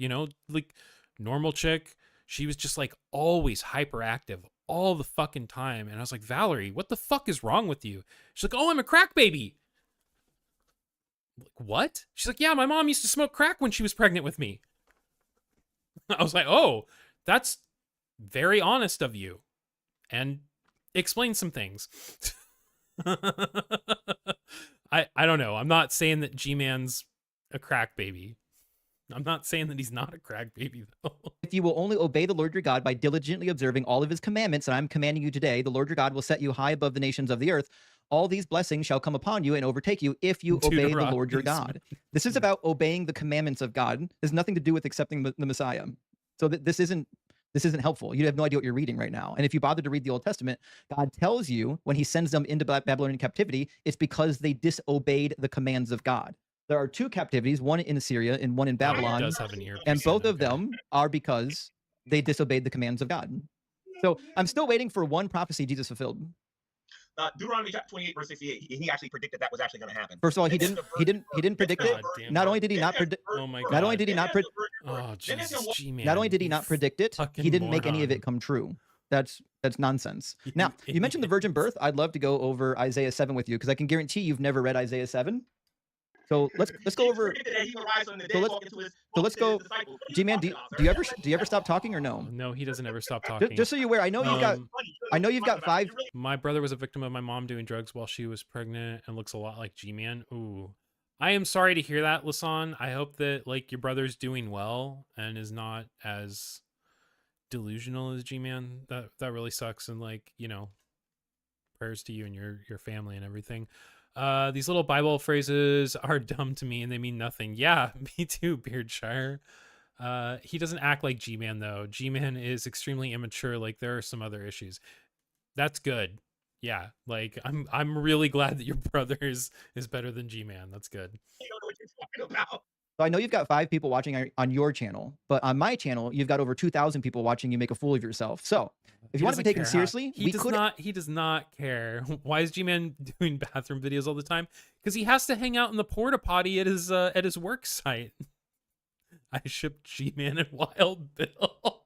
Speaker 4: like normal chick. She was just like always hyperactive all the fucking time. And I was like, Valerie, what the fuck is wrong with you? She's like, oh, I'm a crack baby. I'm like, what? She's like, yeah, my mom used to smoke crack when she was pregnant with me. I was like, oh, that's very honest of you. And explain some things. I don't know. I'm not saying that G-Man's a crack baby. I'm not saying that he's not a crack baby, though.
Speaker 7: if you will only obey the Lord your God by diligently observing all of his commandments that I'm commanding you today, the Lord your God will set you high above the nations of the earth. All these blessings shall come upon you and overtake you if you obey the Lord your God. This is about obeying the commandments of God. It has nothing to do with accepting the Messiah. So this isn't helpful. You have no idea what you're reading right now. And if you bother to read the Old Testament, God tells you when he sends them into Babylonian captivity, it's because they disobeyed the commands of God. There are two captivities, one in Assyria and one in Babylon.
Speaker 4: Does have an earpiece
Speaker 7: And both
Speaker 4: in,
Speaker 7: of
Speaker 4: okay.
Speaker 7: them are because they disobeyed the commands of God. So I'm still waiting for one prophecy Jesus fulfilled.
Speaker 5: Deuteronomy chapter 28, verse 68. He actually predicted that was actually going to happen.
Speaker 7: First of all, he didn't predict it.
Speaker 4: God damn
Speaker 7: Not
Speaker 4: it.
Speaker 7: only did he not predict.
Speaker 4: Oh my
Speaker 7: Not only
Speaker 4: God.
Speaker 7: did he not predict.
Speaker 4: Oh Jesus, G-Man.
Speaker 7: Not only did he
Speaker 4: you
Speaker 7: not predict it,
Speaker 4: fucking
Speaker 7: he didn't make any of
Speaker 4: moron.
Speaker 7: it come true. That's nonsense. Now, you mentioned the
Speaker 4: idiot.
Speaker 7: virgin birth. I'd love to go over Isaiah 7 with you because I can guarantee you've never read Isaiah 7. So let's go over. So let's go. G-Man, do you ever stop talking or no?
Speaker 4: No, he doesn't ever stop talking.
Speaker 7: Just so you're aware, I know you've got 5.
Speaker 4: My brother was a victim of my mom doing drugs while she was pregnant and looks a lot like G-Man. Ooh. I am sorry to hear that, Lasan. I hope that like your brother's doing well and is not as delusional as G-Man. That really sucks, and like, you know, prayers to you and your family and everything. These little Bible phrases are dumb to me and they mean nothing. Yeah, me too, Beardshire. He doesn't act like G-Man though. G-Man is extremely immature. Like there are some other issues. That's good. Yeah, like I'm really glad that your brother is better than G-Man. That's good.
Speaker 5: You don't know what you're talking about.
Speaker 7: So I know you've got 5 people watching on your channel, but on my channel, you've got over 2,000 people watching you make a fool of yourself. So if you want to be taken seriously,
Speaker 4: he does not care. Why is G-Man doing bathroom videos all the time? Because he has to hang out in the porta potty at his work site. I ship G-Man and Wild Bill.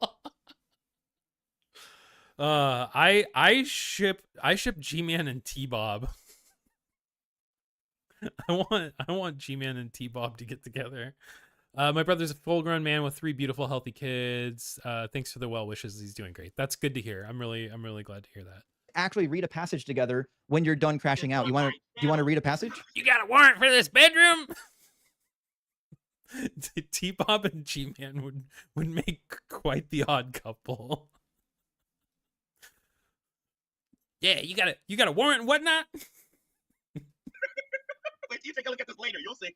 Speaker 4: I ship G-Man and T-Bob. I want G-Man and T-Bob to get together. My brother's a full-grown man with 3 beautiful, healthy kids. Thanks for the well wishes. He's doing great. That's good to hear. I'm really glad to hear that.
Speaker 7: Actually read a passage together when you're done crashing out. Do you want to read a passage?
Speaker 4: You got a warrant for this bedroom? T-Bob and G-Man would make quite the odd couple. Yeah, you got a warrant and whatnot?
Speaker 5: Wait, you take a look at this later. You'll see.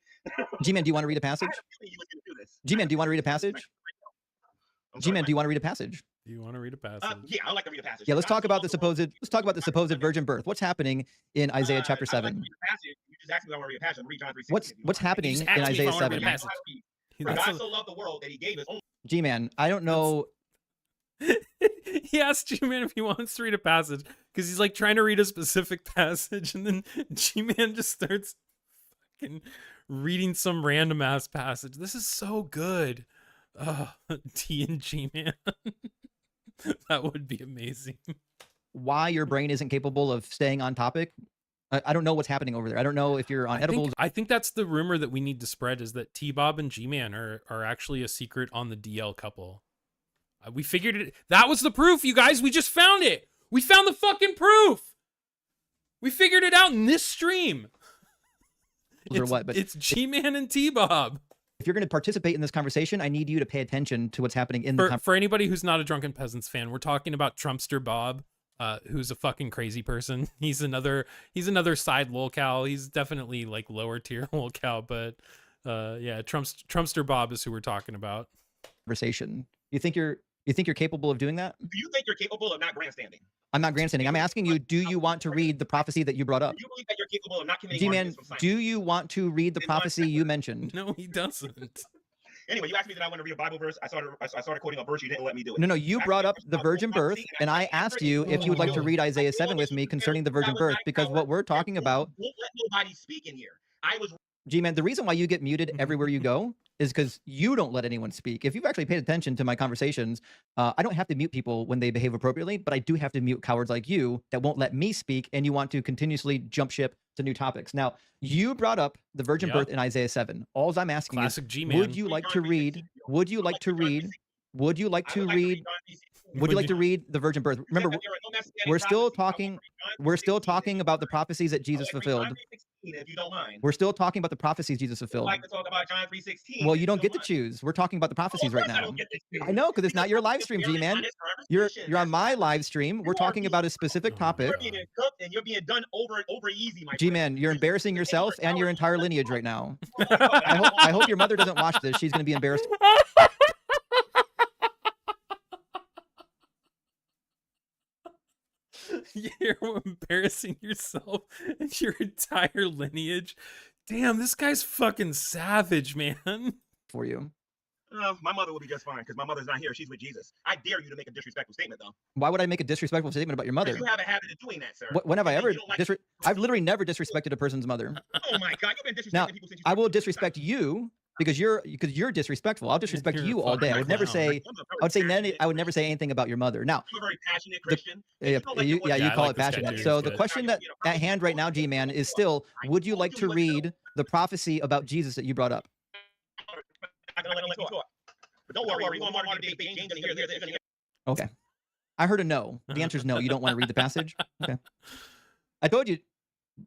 Speaker 7: G-Man, do you want to read a passage? G-Man, do you want to read a passage? G-Man, do you want to read a passage?
Speaker 4: Do you want to read a passage?
Speaker 5: Yeah, I'd like to read a passage.
Speaker 7: Yeah, let's talk about the supposed virgin birth. What's happening in Isaiah chapter 7?
Speaker 5: You just asked me if I want to read a passage. Read John 3:16.
Speaker 7: What's happening in Isaiah 7?
Speaker 5: For God so loved the world that he gave his only.
Speaker 7: G-Man, I don't know.
Speaker 4: He asked G-Man if he wants to read a passage because he's like trying to read a specific passage, and then G-Man just starts fucking reading some random ass passage. This is so good. T and G-Man. That would be amazing.
Speaker 7: Why your brain isn't capable of staying on topic? I don't know what's happening over there. I don't know if you're on edibles.
Speaker 4: I think that's the rumor that we need to spread, is that T-Bob and G-Man are actually a secret on the DL couple. We figured it. That was the proof, you guys. We just found it. We found the fucking proof. We figured it out in this stream. It's G-Man and T-Bob.
Speaker 7: If you're going to participate in this conversation, I need you to pay attention to what's happening in the conversation.
Speaker 4: For anybody who's not a Drunken Peasants fan, we're talking about Trumpster Bob, who's a fucking crazy person. He's another side lolcow. He's definitely like lower tier lolcow, but yeah, Trumpster Bob is who we're talking about.
Speaker 7: Conversation. You think you're capable of doing that?
Speaker 5: Do you think you're capable of not grandstanding?
Speaker 7: I'm not grandstanding. I'm asking you, do you want to read the prophecy that you brought up?
Speaker 5: Do you believe that you're capable of not committing
Speaker 7: G-Man, do you want to read the prophecy you mentioned?
Speaker 4: No, he doesn't.
Speaker 5: Anyway, you asked me that I want to read a Bible verse. I started quoting a verse. You didn't let me do it.
Speaker 7: No, you brought up the virgin birth, and I asked you if you would like to read Isaiah 7 with me concerning the virgin birth, because what we're talking about.
Speaker 5: Won't let nobody speak in here.
Speaker 7: G-Man, the reason why you get muted everywhere you go is because you don't let anyone speak. If you've actually paid attention to my conversations, I don't have to mute people when they behave appropriately, but I do have to mute cowards like you that won't let me speak, and you want to continuously jump ship to new topics. Now, you brought up the virgin birth in Isaiah 7. All I'm asking
Speaker 4: Classic
Speaker 7: is,
Speaker 4: G-Man.
Speaker 7: would you like to read the virgin birth? Remember, we're still talking about the prophecies that Jesus fulfilled.
Speaker 5: If you don't mind.
Speaker 7: We're still talking about the prophecies Jesus fulfilled.
Speaker 5: I'd like to talk about John 3:16.
Speaker 7: Well, you don't get to choose. We're talking about the prophecies right now. I know, because it's not your live stream, G-Man. You're on my live stream. We're talking about a specific topic.
Speaker 5: You're being cooked and you're being done over easy, my
Speaker 7: G-Man, you're embarrassing yourself and your entire lineage right now. I hope your mother doesn't watch this. She's going to be embarrassed.
Speaker 4: You're embarrassing yourself and your entire lineage. Damn, this guy's fucking savage, man.
Speaker 7: For you.
Speaker 5: My mother will be just fine because my mother's not here. She's with Jesus. I dare you to make a disrespectful statement, though.
Speaker 7: Why would I make a disrespectful statement about your mother?
Speaker 5: You have a habit of doing that, sir.
Speaker 7: When have I ever?
Speaker 5: Like...
Speaker 7: I've literally never disrespected a person's mother.
Speaker 5: Oh my God, you've been disrespecting
Speaker 7: now,
Speaker 5: people since you.
Speaker 7: I will disrespect you because you're disrespectful. I'll disrespect you all day. I would never say. I would never say anything about your mother. Now,
Speaker 5: I'm a very passionate Christian.
Speaker 7: You call it passionate. So the question that at hand right now, Gman, is still: would you like to read the prophecy about Jesus that you brought up?
Speaker 5: I'm gonna let you talk. But don't worry, James gonna hear this.
Speaker 7: Okay. I heard a no. The answer is no. You don't want to read the passage? Okay. I told you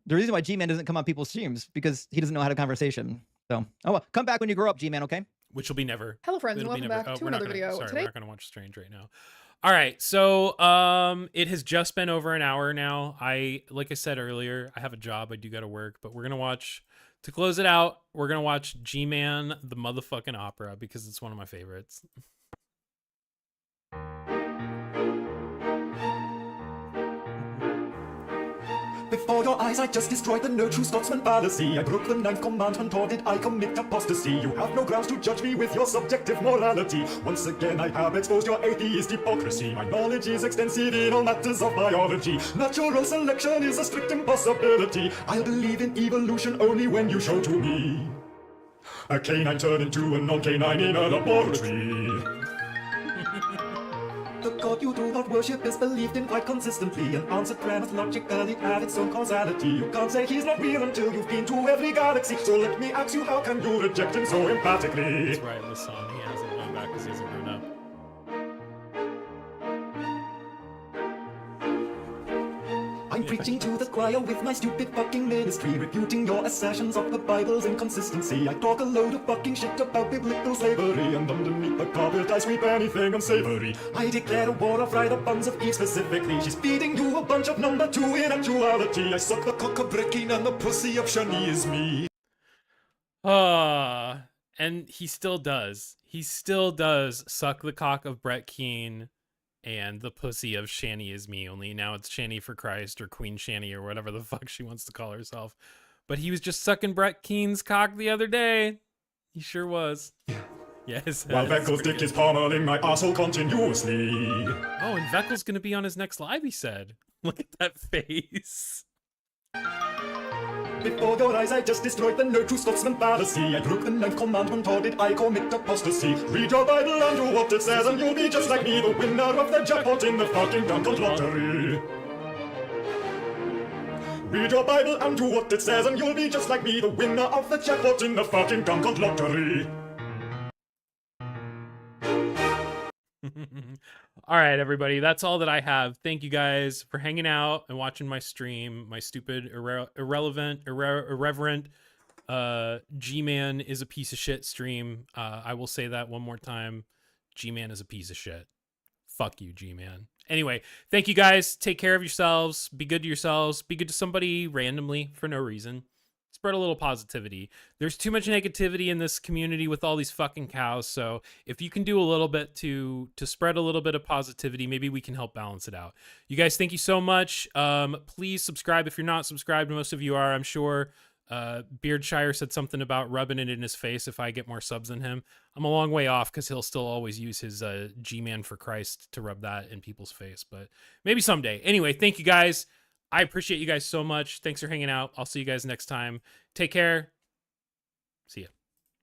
Speaker 7: the reason why G-Man doesn't come on people's streams because he doesn't know how to conversation. So, well, come back when you grow up, G-Man, okay?
Speaker 4: Which will be never.
Speaker 9: Hello, friends, and welcome back to another video.
Speaker 4: Sorry,
Speaker 9: Today,
Speaker 4: we're not going to watch Strange right now. All right, so it has just been over an hour now. Like I said earlier, I have a job. I do got to work, but we're going to watch, to close it out, we're going to watch G-Man, the motherfucking opera, because it's one of my favorites.
Speaker 10: Before your eyes I just destroyed the no true Scotsman fallacy. I broke the 9th commandment, or did I commit apostasy? You have no grounds to judge me with your subjective morality. Once again I have exposed your atheist hypocrisy. My knowledge is extensive in all matters of biology. Natural selection is a strict impossibility. I'll believe in evolution only when you show to me a canine turned into a non-canine in a laboratory. The God you do not worship is believed in quite consistently. An answer premise logically have its own causality. You can't say he's not real until you've been to every galaxy. So let me ask you, how can you reject him so emphatically?
Speaker 4: That's right, the song. He hasn't gone back because he hasn't grown up.
Speaker 10: I'm preaching to the choir with my stupid fucking ministry, refuting your assertions of the Bible's inconsistency. I talk a load of fucking shit about biblical slavery, and underneath the carpet I sweep anything unsavory. I declare a war of right up Buns of Eve specifically. She's feeding you a bunch of number 2 in actuality. I suck the cock of Brickin and the pussy of Shani is me.
Speaker 4: And he still does. He still does suck the cock of Brett Keane and the pussy of Shani is me, only now it's Shani for Christ or Queen Shani or whatever the fuck she wants to call herself. But he was just sucking Brett Keane's cock the other day. He sure was. Yes.
Speaker 10: While Veckel's dick is pommeling my asshole continuously.
Speaker 4: Oh, and Veckel's gonna be on his next live, he said. Look at that face.
Speaker 10: Before your eyes I just destroyed the no true Scotsman fallacy. I broke the 9th commandment, or did I commit apostasy? Read your Bible and do what it says, and you'll be just like me, the winner of the jackpot in the fucking Dunkel lottery. Read your Bible and do what it says, and you'll be just like me, the winner of the jackpot in the fucking Dunkel lottery.
Speaker 4: All right, everybody, that's all that I have. Thank you guys for hanging out and watching my stream, my stupid, irreverent G-Man is a piece of shit stream. I will say that one more time. G-Man is a piece of shit. Fuck you, G-Man. Anyway, thank you guys. Take care of yourselves. Be good to yourselves. Be good to somebody randomly for no reason. Spread a little positivity. There's too much negativity in this community with all these fucking cows. So if you can do a little bit to spread a little bit of positivity, maybe we can help balance it out. You guys, thank you so much. Please subscribe if you're not subscribed. Most of you are, I'm sure. Beardshire said something about rubbing it in his face if I get more subs than him. I'm a long way off because he'll still always use his G-Man for Christ to rub that in people's face. But maybe someday. Anyway, thank you guys. I appreciate you guys so much. Thanks for hanging out. I'll see you guys next time. Take care. See ya.